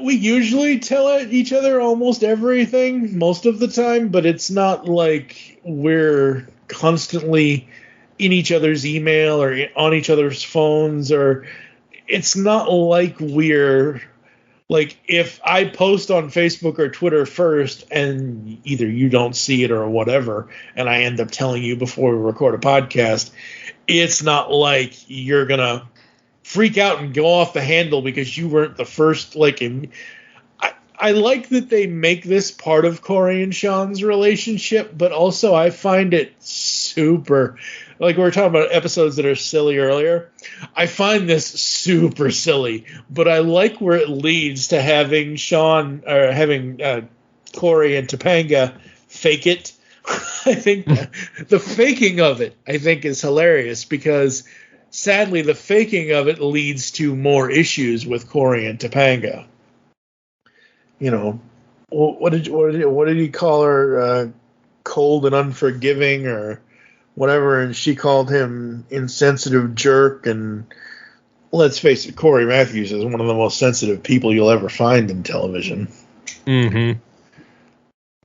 We usually tell each other almost everything most of the time, but it's not like we're constantly in each other's email or on each other's phones, or it's not like we're like, if I post on Facebook or Twitter first and either you don't see it or whatever, and I end up telling you before we record a podcast, it's not like you're going to freak out and go off the handle because you weren't the first. Like, I like that they make this part of Corey and Sean's relationship, but also I find it super, like we were talking about episodes that are silly earlier. I find this super silly, but I like where it leads to having Corey and Topanga fake it. I think the faking of it, I think, is hilarious because sadly the faking of it leads to more issues with Corey and Topanga. You know, what did he call her? Cold and unforgiving, or whatever, and she called him insensitive jerk. And let's face it, Corey Matthews is one of the most sensitive people you'll ever find in television. Mm-hmm.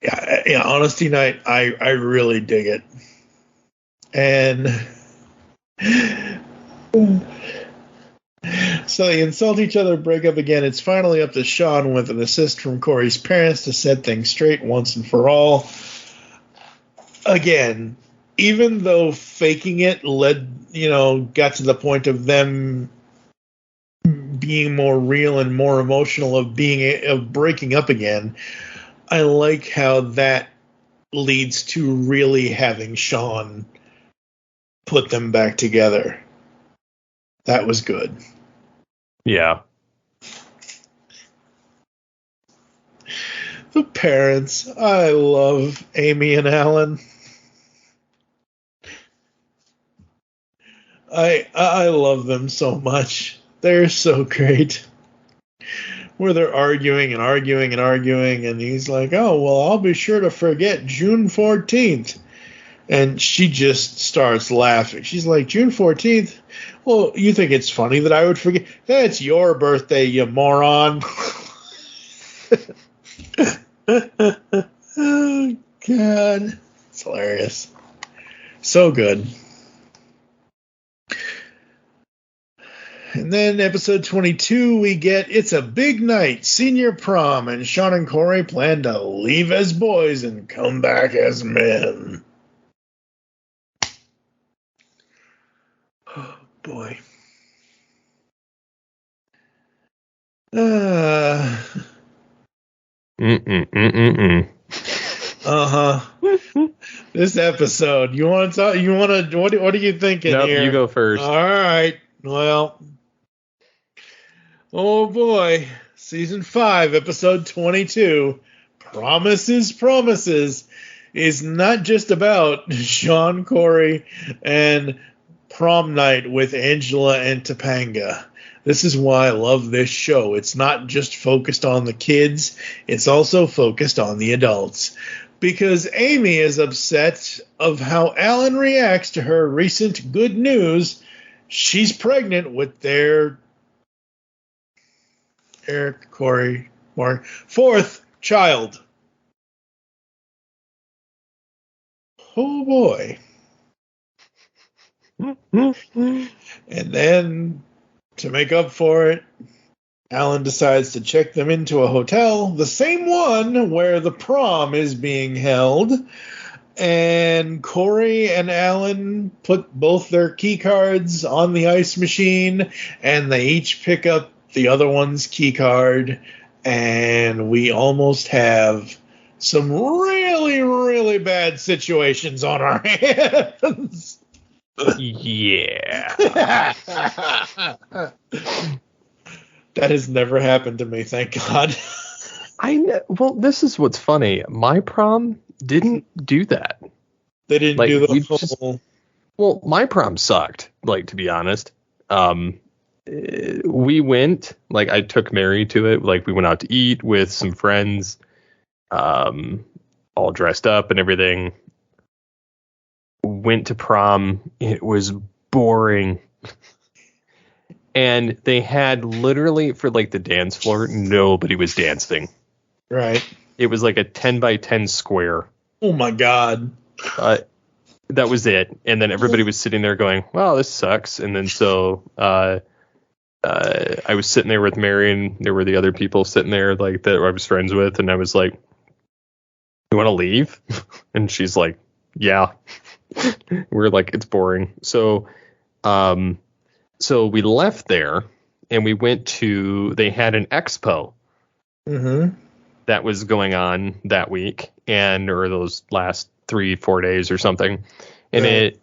Yeah. Honesty Night, I really dig it, and so they insult each other, break up again. It's finally up to Sean with an assist from Corey's parents to set things straight once and for all. Again, even though faking it got to the point of them being more real and more emotional of breaking up again, I like how that leads to really having Sean put them back together. That was good. Yeah. The parents. I love Amy and Alan. I love them so much. They're so great. Where they're arguing, and he's like, oh, well, I'll be sure to forget June 14th. And she just starts laughing. She's like, June 14th? Well, you think it's funny that I would forget? That's your birthday, you moron. Oh, God. It's hilarious. So good. And then episode 22, we get It's a Big Night, Senior Prom, and Sean and Corey plan to leave as boys and come back as men. Oh, boy. This episode, you want to talk? What are you thinking here? You go first. All right. Well, oh boy, season 5, episode 22, Promises, is not just about Sean, Corey, and prom night with Angela and Topanga. This is why I love this show. It's not just focused on the kids, it's also focused on the adults. Because Amy is upset of how Alan reacts to her recent good news. She's pregnant with their Eric, Corey, Mark, 4th child. Oh boy. And then, to make up for it, Alan decides to check them into a hotel, the same one where the prom is being held. And Corey and Alan put both their key cards on the ice machine, and they each pick up the other one's key card, and we almost have some really, really bad situations on our hands. Yeah. That has never happened to me, thank God. I know. Well, this is what's funny. My prom didn't do that. They didn't do the whole... Well, my prom sucked, like, to be honest. We went, like, I took Mary to it. Like, we went out to eat with some friends, all dressed up and everything. Went to prom. It was boring. And they had literally, for, like, the dance floor, nobody was dancing. Right. It was like a 10 by 10 square. Oh, my God. That was it. And then everybody was sitting there going, wow, this sucks. And then so I was sitting there with Mary, and there were the other people sitting there, like, that I was friends with. And I was like, you want to leave? And she's like, yeah. We're like, it's boring. So we left there, and we went to, they had an expo that was going on that week, or those last 3-4 days or something. And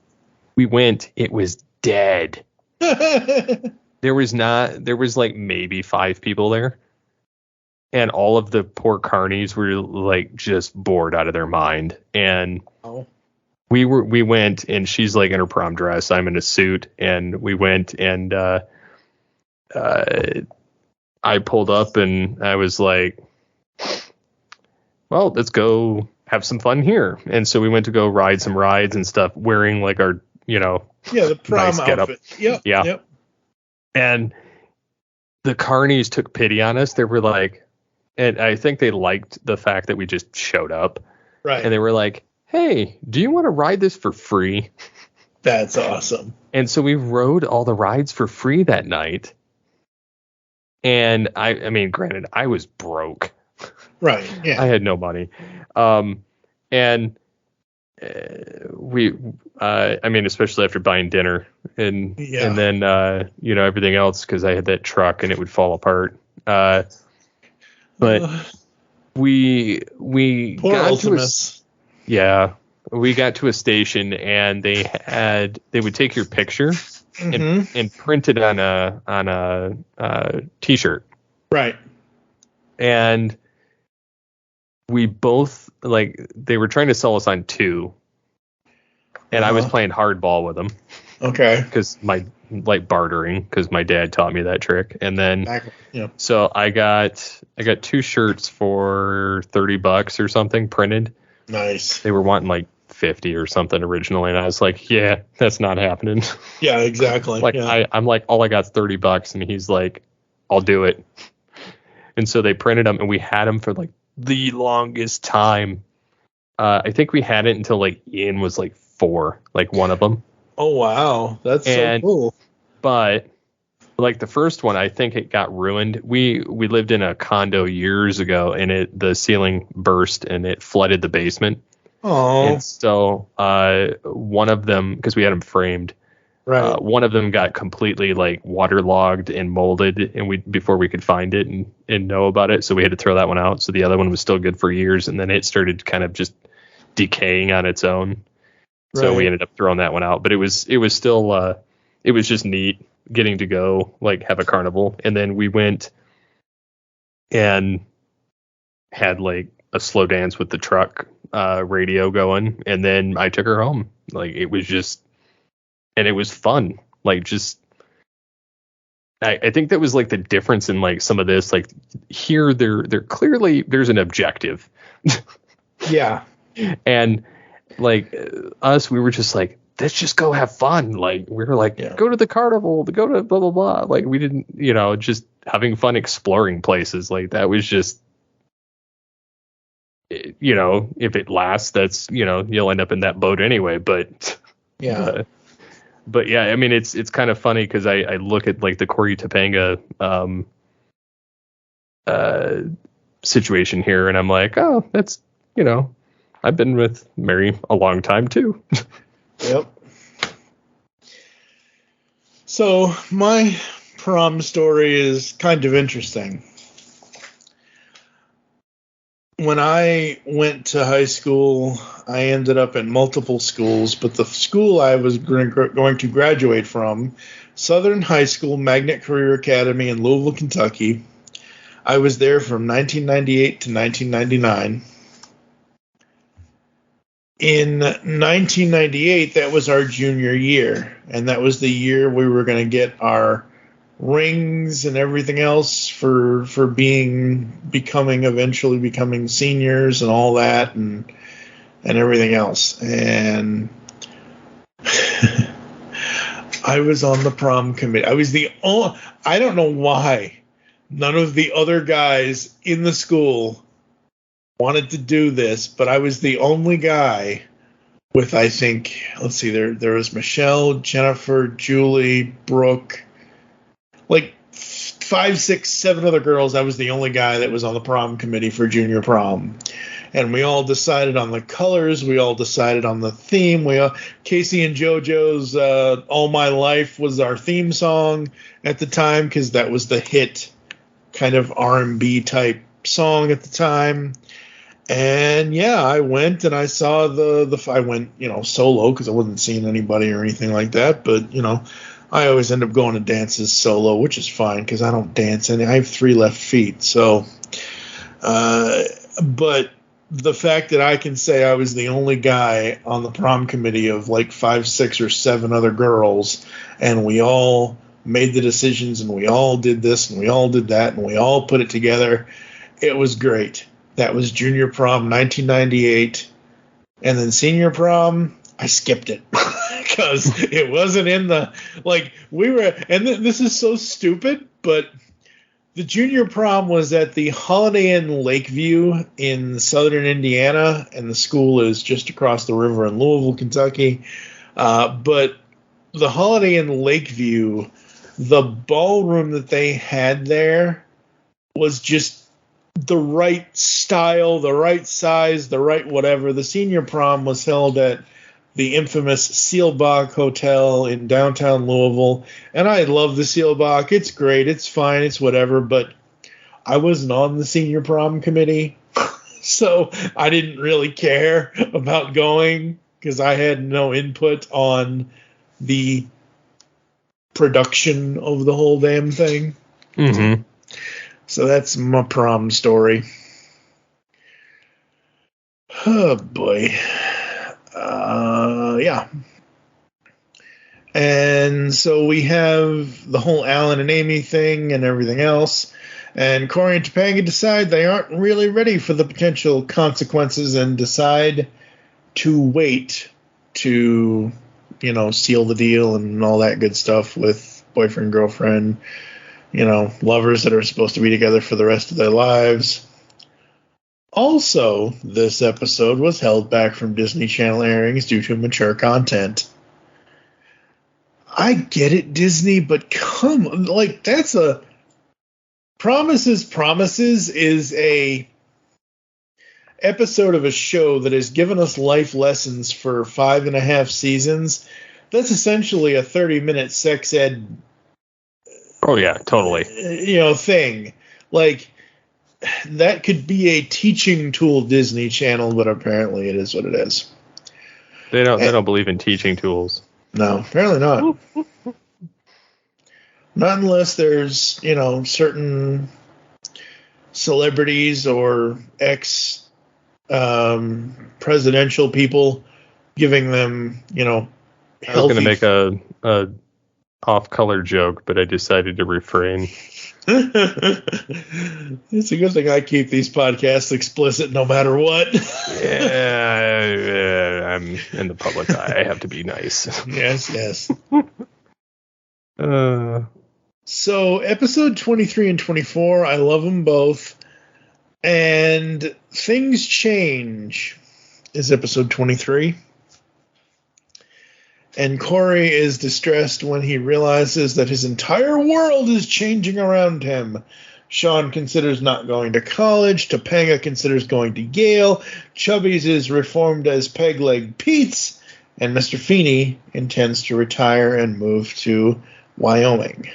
we went, it was dead. There was like maybe 5 people there. And all of the poor carnies were like just bored out of their mind. And we went, and she's like in her prom dress, I'm in a suit, and we went, and I pulled up, and I was like, well, let's go have some fun here. And so we went to go ride some rides and stuff, wearing like our, the prom nice outfit. Yep. And the carnies took pity on us. They were like, and I think they liked the fact that we just showed up. Right. And they were like, hey, do you want to ride this for free? That's awesome. And so we rode all the rides for free that night. And I mean, granted, I was broke. Right. Yeah. I had no money. And we, I mean, especially after buying dinner and then, everything else, because I had that truck and it would fall apart. But we Poor got Ultimus. we got to a station, and they would take your picture and print it on a t-shirt. Right. And we both, like, they were trying to sell us on 2, and I was playing hardball with them. Okay. Because bartering, because my dad taught me that trick. And then, so I got 2 shirts for $30 or something printed. Nice. They were wanting like 50 or something originally, and I was like, yeah, that's not happening. Yeah, exactly. I'm like, all I got's $30, and he's like, I'll do it. And so they printed them, and we had them for like the longest time. I think we had it until like Ian was like 4, like one of them. Oh wow, that's so cool. But like the first one, I think it got ruined. We lived in a condo years ago, and the ceiling burst and it flooded the basement. Oh. And so one of them, because we had them framed, right. One of them got completely like waterlogged and molded, and before we could find it and know about it, so we had to throw that one out. So the other one was still good for years, and then it started kind of just decaying on its own. So we ended up throwing that one out. But it was still it was just neat getting to go like have a carnival. And then we went and had like a slow dance with the truck radio going, and then I took her home. Like it was just, and it was fun. Like just I think that was like the difference in like some of this. Like here they're clearly there's an objective. Yeah. And like us, we were just like, let's just go have fun. Like we were like, go to the carnival, go to blah blah blah. Like we didn't, just having fun exploring places. Like that was just, if it lasts, that's you'll end up in that boat anyway. But yeah, but yeah, I mean it's kind of funny because I look at like the Corey Topanga situation here, and I'm like, oh, that's I've been with Mary a long time too. Yep. So my prom story is kind of interesting. When I went to high school, I ended up in multiple schools, but the school I was going to graduate from, Southern High School Magnet Career Academy in Louisville, Kentucky. I was there from 1998 to 1999. in 1998, that was our junior year, and that was the year we were going to get our rings and everything else for eventually becoming seniors and all that and everything else. And I was on the prom committee. I was the only, I don't know why none of the other guys in the school wanted to do this, but I was the only guy with, I think, let's see, there was Michelle, Jennifer, Julie, Brooke, like 5, 6, 7 other girls. I was the only guy that was on the prom committee for junior prom. And we all decided on the colors. We all decided on the theme. Casey and JoJo's All My Life was our theme song at the time, because that was the hit kind of R&B type song at the time. And yeah, I went and I saw I went, solo, because I wasn't seeing anybody or anything like that. But, I always end up going to dances solo, which is fine because I don't dance and I have 3 left feet. So, but the fact that I can say I was the only guy on the prom committee of like 5, 6, or 7 other girls, and we all made the decisions and we all did this and we all did that and we all put it together, it was great. That was junior prom 1998. And then senior prom, I skipped it because it wasn't in the, like, we were, and this is so stupid, but the junior prom was at the Holiday Inn Lakeview in southern Indiana, and the school is just across the river in Louisville, Kentucky. But the Holiday Inn Lakeview, the ballroom that they had there was just the right style, the right size, the right whatever. The senior prom was held at the infamous Seelbach Hotel in downtown Louisville. And I love the Seelbach. It's great. It's fine. It's whatever. But I wasn't on the senior prom committee. So I didn't really care about going because I had no input on the production of the whole damn thing. Mm-hmm. So that's my prom story. Oh, boy. Yeah. And so we have the whole Alan and Amy thing and everything else. And Corey and Topanga decide they aren't really ready for the potential consequences and decide to wait to, seal the deal and all that good stuff with boyfriend, girlfriend, lovers that are supposed to be together for the rest of their lives. Also, this episode was held back from Disney Channel airings due to mature content. I get it, Disney, but come on, like, that's a... Promises is a episode of a show that has given us life lessons for 5.5 seasons. That's essentially a 30-minute sex ed... Oh, yeah, totally. Thing. Like, that could be a teaching tool, Disney Channel, but apparently it is what it is. They don't believe in teaching tools. No, apparently not. Not unless there's, certain celebrities or presidential people giving them, healthy... I was going to make a off-color joke, but I decided to refrain. It's a good thing I keep these podcasts explicit no matter what. Yeah, I'm in the public eye. I have to be nice. Yes. So, episode 23 and 24, I love them both. And Things Change is episode 23. And Corey is distressed when he realizes that his entire world is changing around him. Sean considers not going to college. Topanga considers going to Yale. Chubby's is reformed as Peg Leg Pete's. And Mr. Feeney intends to retire and move to Wyoming.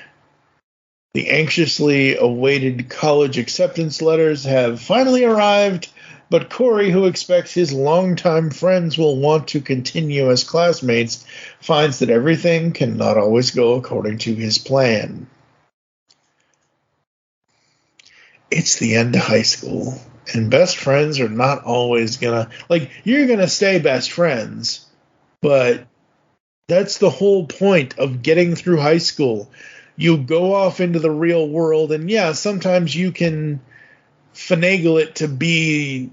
The anxiously awaited college acceptance letters have finally arrived, but Corey, who expects his longtime friends will want to continue as classmates, finds that everything cannot always go according to his plan. It's the end of high school, And best friends are not always gonna, like, you're gonna stay best friends, but that's the whole point of getting through high school. You go off into the real world, and yeah, sometimes you can finagle it to be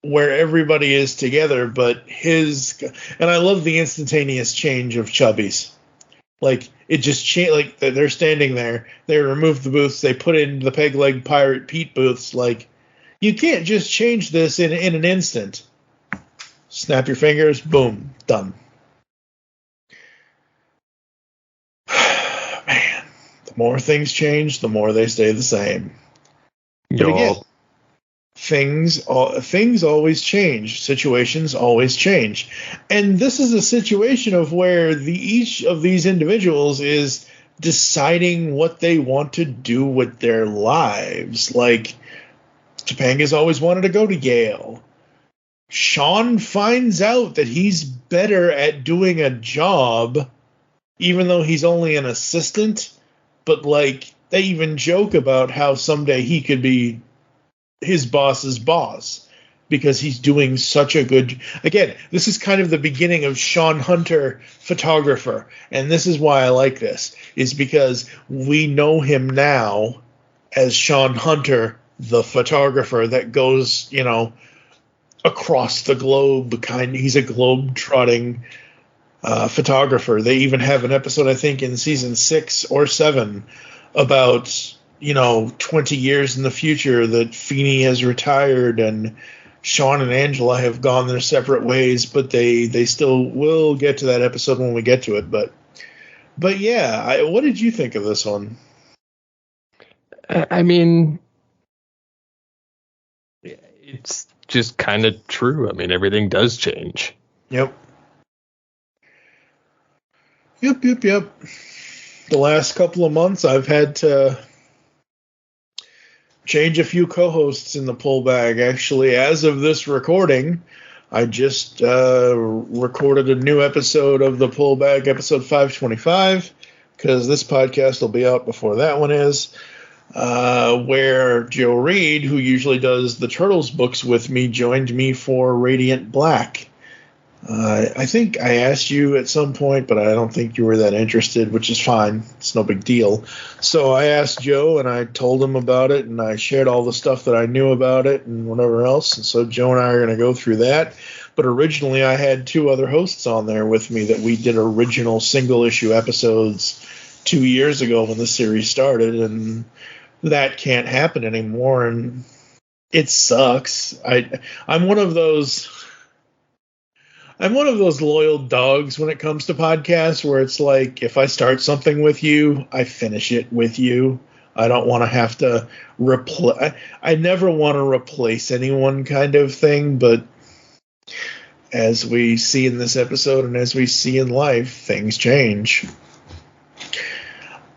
where everybody is together, but and I love the instantaneous change of Chubbies. Like, it just changed, like, they're standing there, they remove the booths, they put in the peg leg pirate Pete booths, like, you can't just change this in an instant. Snap your fingers, boom, done. Man, the more things change, the more they stay the same. But again, things always change. Situations always change. And this is a situation of where each of these individuals is deciding what they want to do with their lives. Like, Topanga's always wanted to go to Yale. Sean finds out that he's better at doing a job, even though he's only an assistant. But, like, they even joke about how someday he could be his boss's boss because he's doing such a good... Again, this is kind of the beginning of Sean Hunter, photographer. And this is why I like this, is because we know him now as Sean Hunter, the photographer that goes, across the globe. He's a globe-trotting photographer. They even have an episode, I think, in season 6 or 7 about, 20 years in the future that Feeney has retired and Sean and Angela have gone their separate ways, but they still will get to that episode when we get to it. But yeah, what did you think of this one? I mean, it's just kind of true. I mean, everything does change. Yep. The last couple of months, I've had to change a few co-hosts in the pull bag. Actually, as of this recording, I just recorded a new episode of the pull bag, episode 525, because this podcast will be out before that one is. Where Joe Reed, who usually does the Turtles books with me, joined me for Radiant Black. I think I asked you at some point, but I don't think you were that interested, which is fine. It's no big deal. So I asked Joe, and I told him about it, and I shared all the stuff that I knew about it and whatever else. And so Joe and I are going to go through that. But originally I had 2 other hosts on there with me that we did original single-issue episodes 2 years ago when the series started, and that can't happen anymore, and it sucks. I'm one of those loyal dogs when it comes to podcasts, where it's like, if I start something with you, I finish it with you. I don't want to have to I never want to replace anyone, kind of thing, but as we see in this episode and as we see in life, things change.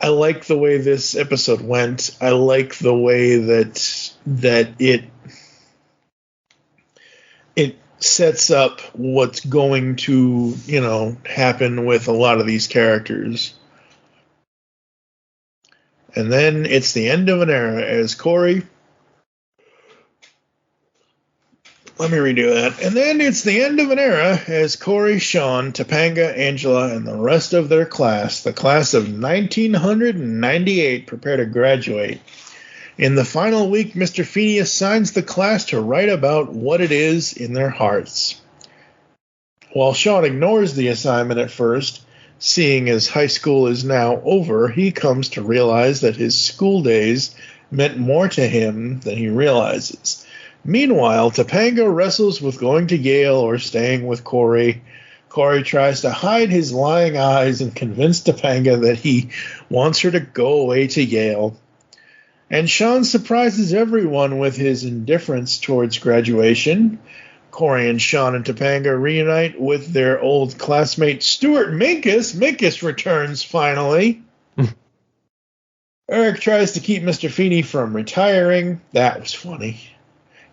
I like the way this episode went. I like the way that it sets up what's going to, happen with a lot of these characters. And then it's the end of an era as Corey... Let me redo that. And then it's the end of an era as Corey, Sean, Topanga, Angela, and the rest of their class, the class of 1998, prepare to graduate. In the final week, Mr. Feeney assigns the class to write about what it is in their hearts. While Sean ignores the assignment at first, seeing as high school is now over, he comes to realize that his school days meant more to him than he realizes. Meanwhile, Topanga wrestles with going to Yale or staying with Corey. Corey tries to hide his lying eyes and convince Topanga that he wants her to go away to Yale. And Sean surprises everyone with his indifference towards graduation. Corey and Sean and Topanga reunite with their old classmate Stuart Minkus. Minkus returns finally. Eric tries to keep Mr. Feeney from retiring. That was funny.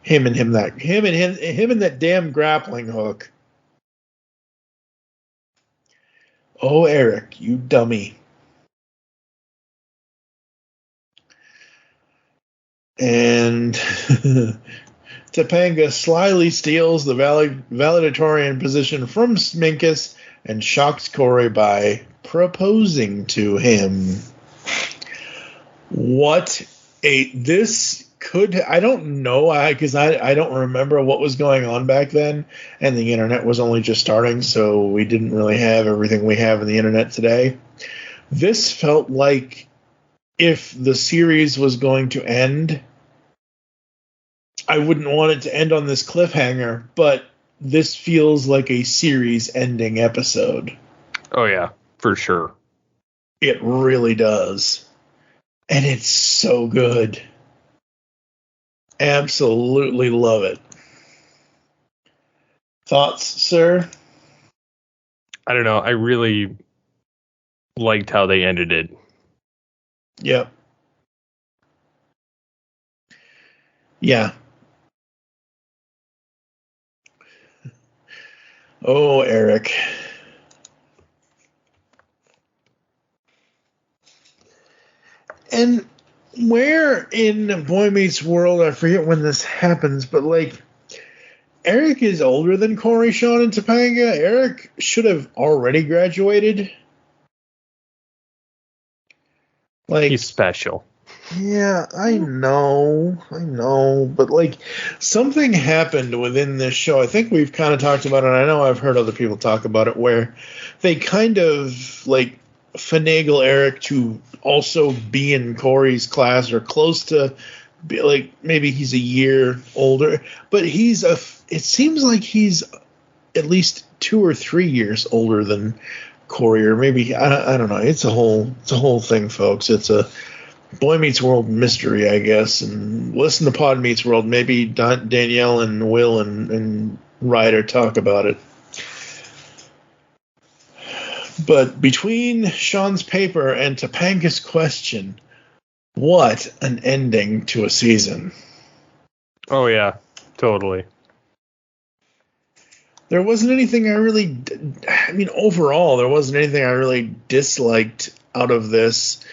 Him and that damn grappling hook. Oh, Eric, you dummy. And Topanga slyly steals the valedictorian position from Sminkus and shocks Corey by proposing to him. I don't know, because I don't remember what was going on back then, and the internet was only just starting, so we didn't really have everything we have in the internet today. This felt like if the series was going to end, I wouldn't want it to end on this cliffhanger, but this feels like a series-ending episode. Oh, yeah, for sure. It really does. And it's so good. Absolutely love it. Thoughts, sir? I don't know. I really liked how they ended it. Yep. Yeah. Oh, Eric. And where in Boy Meets World, I forget when this happens, but like, Eric is older than Corey, Sean, and Topanga. Eric should have already graduated. Like, he's special. Yeah, I know, but like, something happened within this show. I think we've kind of talked about it, and I know I've heard other people talk about it, where they kind of like finagle Eric to also be in Corey's class or close to, like, maybe he's a year older, but it seems like he's at least 2 or 3 years older than Corey, or maybe, I don't know. It's a whole thing, folks. It's a Boy Meets World mystery, I guess. And listen to Pod Meets World. Maybe Danielle and Will and Ryder talk about it. But between Sean's paper and Topanga's question, what an ending to a season. Oh, yeah, totally. There wasn't anything overall, there wasn't anything I really disliked out of this.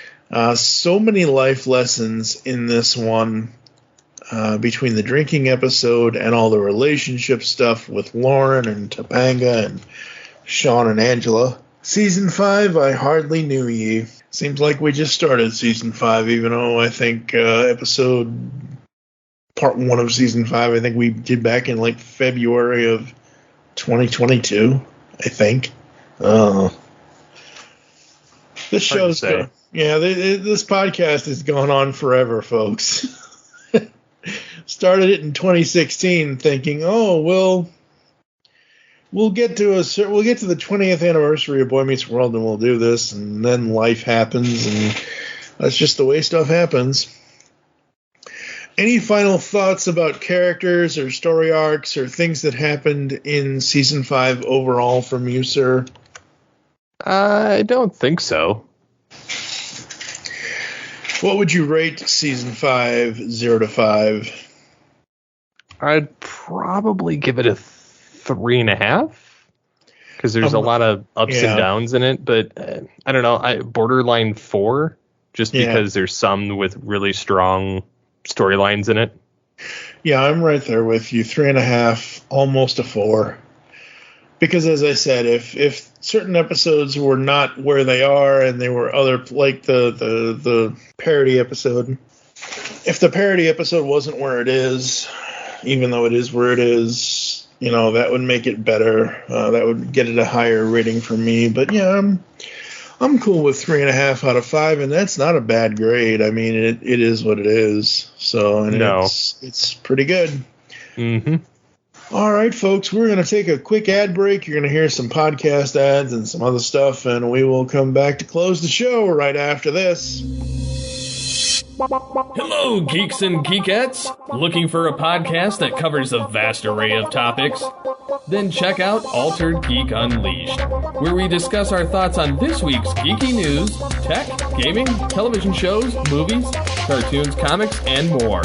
So many life lessons in this one, between the drinking episode and all the relationship stuff with Lauren and Topanga and Sean and Angela. Season 5, I hardly knew ye. Seems like we just started Season 5, even though I think part 1 of Season 5, I think we did back in like February of 2022, I think. This show's this podcast is going on forever, folks. Started it in 2016, thinking, we'll get to the 20th anniversary of Boy Meets World, and we'll do this, and then life happens, and that's just the way stuff happens. Any final thoughts about characters or story arcs or things that happened in Season 5 overall from you, sir? I don't think so. What would you rate Season 5, 0 to 5? I'd probably give it a 3.5. Because there's a lot of ups and downs in it. But I don't know. Borderline 4, just because there's some with really strong storylines in it. Yeah, I'm right there with you. 3.5, almost a 4. Because as I said, if certain episodes were not where they are, and they were other, like the parody episode, if the parody episode wasn't where it is, even though it is where it is, that would make it better. That would get it a higher rating for me. But yeah, I'm cool with 3.5 out of 5, and that's not a bad grade. I mean, it is what it is. So, it's pretty good. Mm-hmm. All right, folks, we're going to take a quick ad break. You're going to hear some podcast ads and some other stuff, and we will come back to close the show right after this. Hello, geeks and geekettes! Looking for a podcast that covers a vast array of topics? Then check out Altered Geek Unleashed, where we discuss our thoughts on this week's geeky news, tech, gaming, television shows, movies, cartoons, comics, and more.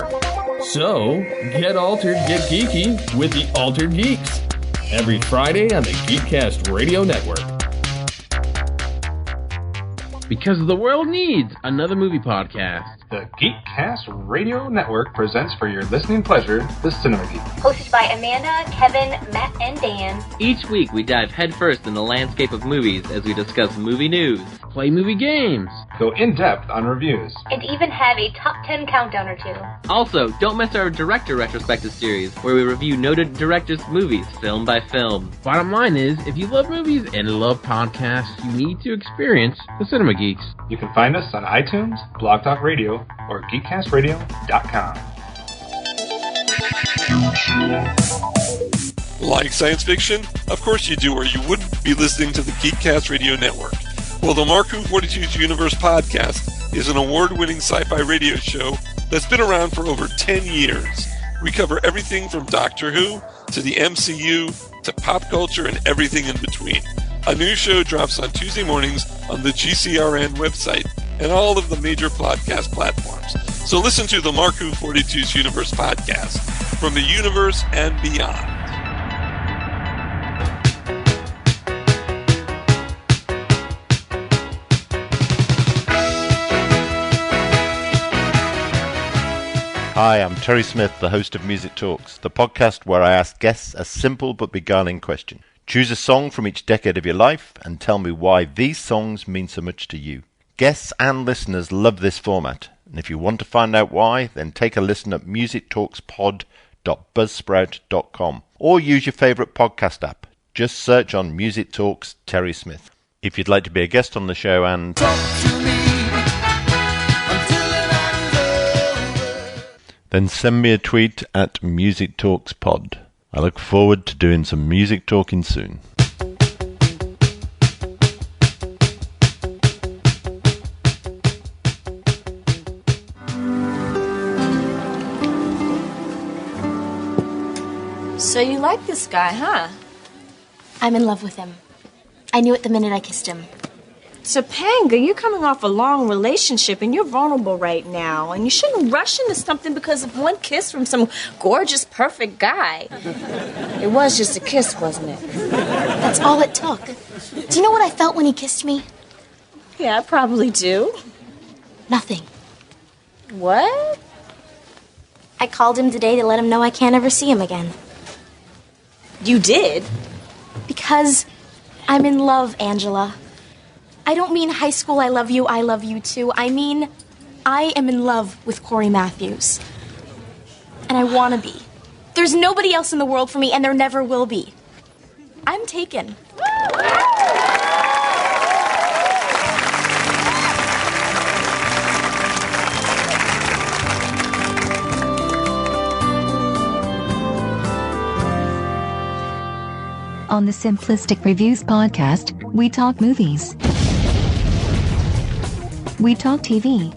So, get altered, get geeky with the Altered Geeks. Every Friday on the Geekcast Radio Network. Because the world needs another movie podcast. The Geekcast Radio Network presents for your listening pleasure the Cinema Geek. Hosted by Amanda, Kevin, Matt, and Dan. Each week we dive headfirst in the landscape of movies as we discuss movie news, play movie games, go in-depth on reviews, and even have a top 10 countdown or two. Also, don't miss our director retrospective series, where we review noted directors' movies, film by film. Bottom line is, if you love movies and love podcasts, you need to experience the Cinema Geeks. You can find us on iTunes, Blog Talk Radio, or GeekCastRadio.com. Like science fiction? Of course you do, or you wouldn't be listening to the Geekcast Radio Network. Well, the Mark Who 42's Universe podcast is an award-winning sci-fi radio show that's been around for over 10 years. We cover everything from Doctor Who to the MCU to pop culture and everything in between. A new show drops on Tuesday mornings on the GCRN website and all of the major podcast platforms. So listen to the Mark Who 42's Universe podcast from the universe and beyond. Hi, I'm Terry Smith, the host of Music Talks, the podcast where I ask guests a simple but beguiling question. Choose a song from each decade of your life and tell me why these songs mean so much to you. Guests and listeners love this format, and if you want to find out why, then take a listen at musictalkspod.buzzsprout.com or use your favourite podcast app. Just search on Music Talks Terry Smith. If you'd like to be a guest on the show and then send me a tweet at Music Talks Pod. I look forward to doing some music talking soon. So you like this guy, huh? I'm in love with him. I knew it the minute I kissed him. Topanga, you're coming off a long relationship and you're vulnerable right now. And you shouldn't rush into something because of one kiss from some gorgeous, perfect guy. It was just a kiss, wasn't it? That's all it took. Do you know what I felt when he kissed me? Yeah, I probably do. Nothing. What? I called him today to let him know I can't ever see him again. You did? Because I'm in love, Angela. I don't mean high school, I love you too. I mean, I am in love with Corey Matthews. And I want to be. There's nobody else in the world for me, and there never will be. I'm taken. On the Simplistic Reviews podcast, we talk movies. We talk TV.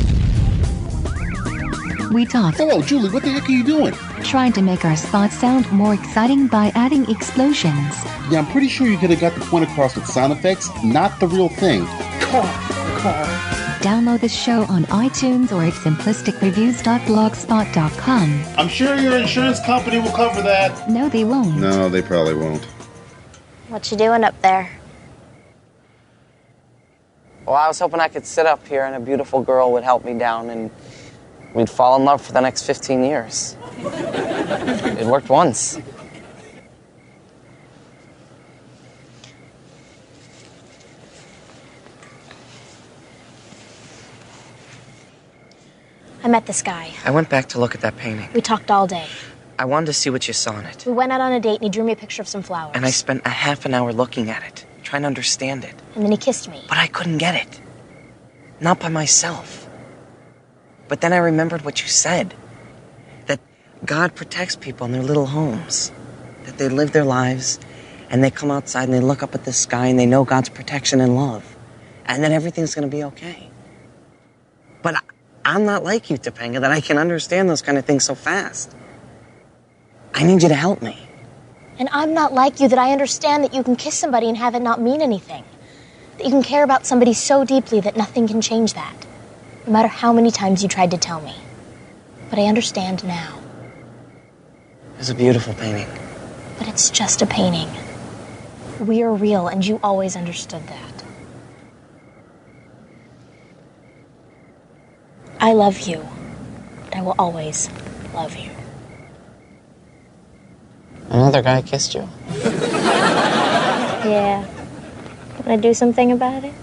We talk... Hello, Julie, what the heck are you doing? Trying to make our spots sound more exciting by adding explosions. Yeah, I'm pretty sure you could have got the point across with sound effects, not the real thing. Car. Download this show on iTunes or at simplisticreviews.blogspot.com. I'm sure your insurance company will cover that. No, they won't. No, they probably won't. What you doing up there? Well, I was hoping I could sit up here and a beautiful girl would help me down and we'd fall in love for the next 15 years. It worked once. I met this guy. I went back to look at that painting. We talked all day. I wanted to see what you saw in it. We went out on a date and he drew me a picture of some flowers. And I spent a half an hour looking at it, trying to understand it. And then he kissed me. But I couldn't get it. Not by myself. But then I remembered what you said. That God protects people in their little homes. That they live their lives, and they come outside and they look up at the sky and they know God's protection and love. And then everything's going to be okay. But I'm not like you, Topanga, that I can understand those kind of things so fast. I need you to help me. And I'm not like you, that I understand that you can kiss somebody and have it not mean anything. That you can care about somebody so deeply that nothing can change that. No matter how many times you tried to tell me. But I understand now. It's a beautiful painting. But it's just a painting. We are real, and you always understood that. I love you. I will always love you. Another guy kissed you? Yeah. Want to do something about it?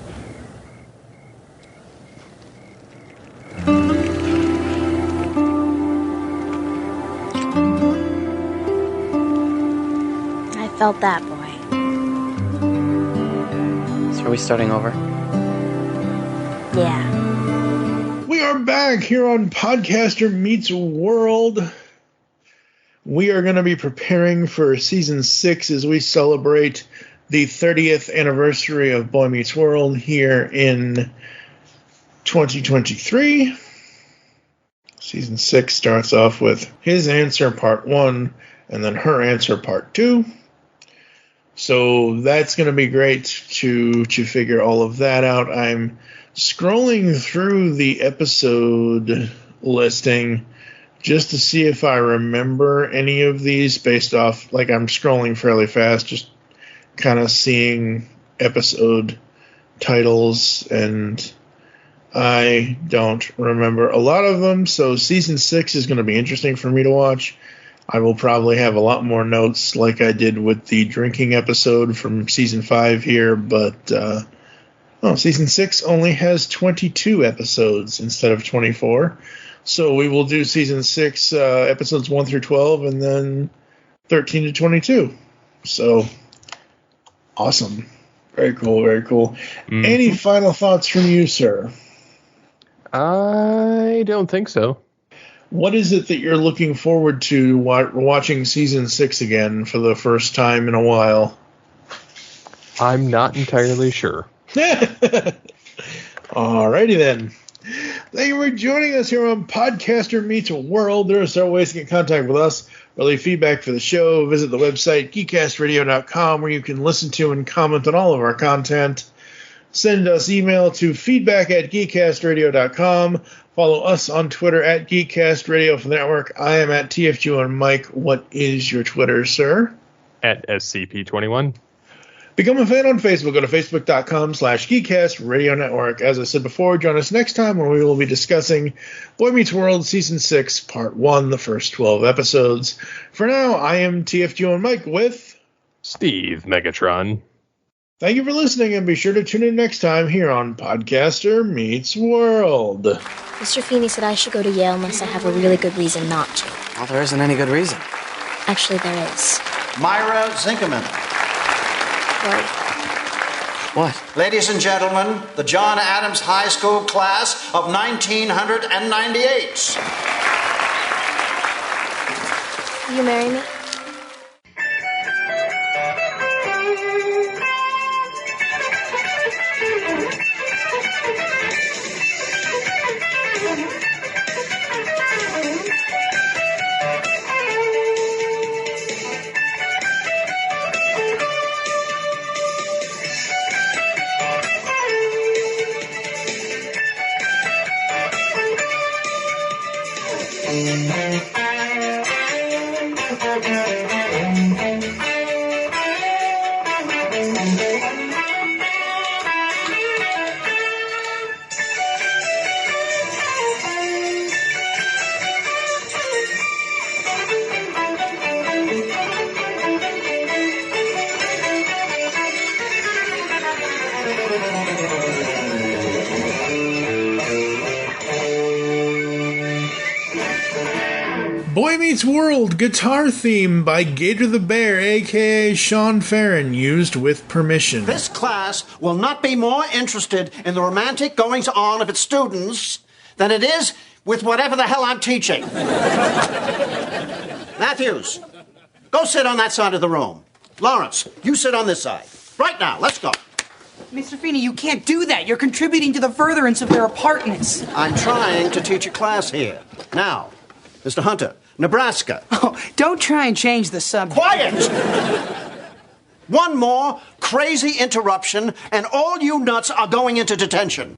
I felt that, boy. So are we starting over? Yeah. We are back here on Podcaster Meets World. We are going to be preparing for Season 6 as we celebrate the 30th anniversary of Boy Meets World here in 2023. Season 6 starts off with his answer part 1 and then her answer part 2. So that's going to be great to figure all of that out. I'm scrolling through the episode listing just to see if I remember any of these based off, like I'm scrolling fairly fast, just kind of seeing episode titles, and I don't remember a lot of them, so Season 6 is going to be interesting for me to watch. I will probably have a lot more notes like I did with the drinking episode from Season 5 here, but Season 6 only has 22 episodes instead of 24. So we will do Season 6 episodes 1 through 12 and then 13 to 22. So, awesome. Very cool, very cool. Mm-hmm. Any final thoughts from you, sir? I don't think so. What is it that you're looking forward to watching Season 6 again for the first time in a while? I'm not entirely sure. Alrighty then. Thank you for joining us here on Podcaster Meets World. There are several ways to get in contact with us. Leave feedback for the show. Visit the website, geekcastradio.com, where you can listen to and comment on all of our content. Send us email to feedback@geekcastradio.com. Follow us on Twitter at GeekCastRadio for the network. I am at TFG1Mike. What is your Twitter, sir? At SCP21. Become a fan on Facebook. Go to facebook.com/GeekCastRadio Network. As I said before, join us next time when we will be discussing Boy Meets World Season 6, Part 1, the first 12 episodes. For now, I am TFG1Mike with Steve Megatron. Thank you for listening, and be sure to tune in next time here on Podcaster Meets World. Mr. Feeney said I should go to Yale unless I have a really good reason not to. Well, there isn't any good reason. Actually, there is. Myra Zinkerman. What? Ladies and gentlemen, the John Adams High School class of 1998. Will you marry me? Boy Meets World guitar theme by Gator the Bear, a.k.a. Sean Farron, used with permission. This class will not be more interested in the romantic goings-on of its students than it is with whatever the hell I'm teaching. Matthews, go sit on that side of the room. Lawrence, you sit on this side. Right now, let's go. Mr. Feeney, you can't do that. You're contributing to the furtherance of their apartness. I'm trying to teach a class here. Now, Mr. Hunter, Nebraska. Oh, don't try and change the subject. Quiet! One more crazy interruption, and all you nuts are going into detention.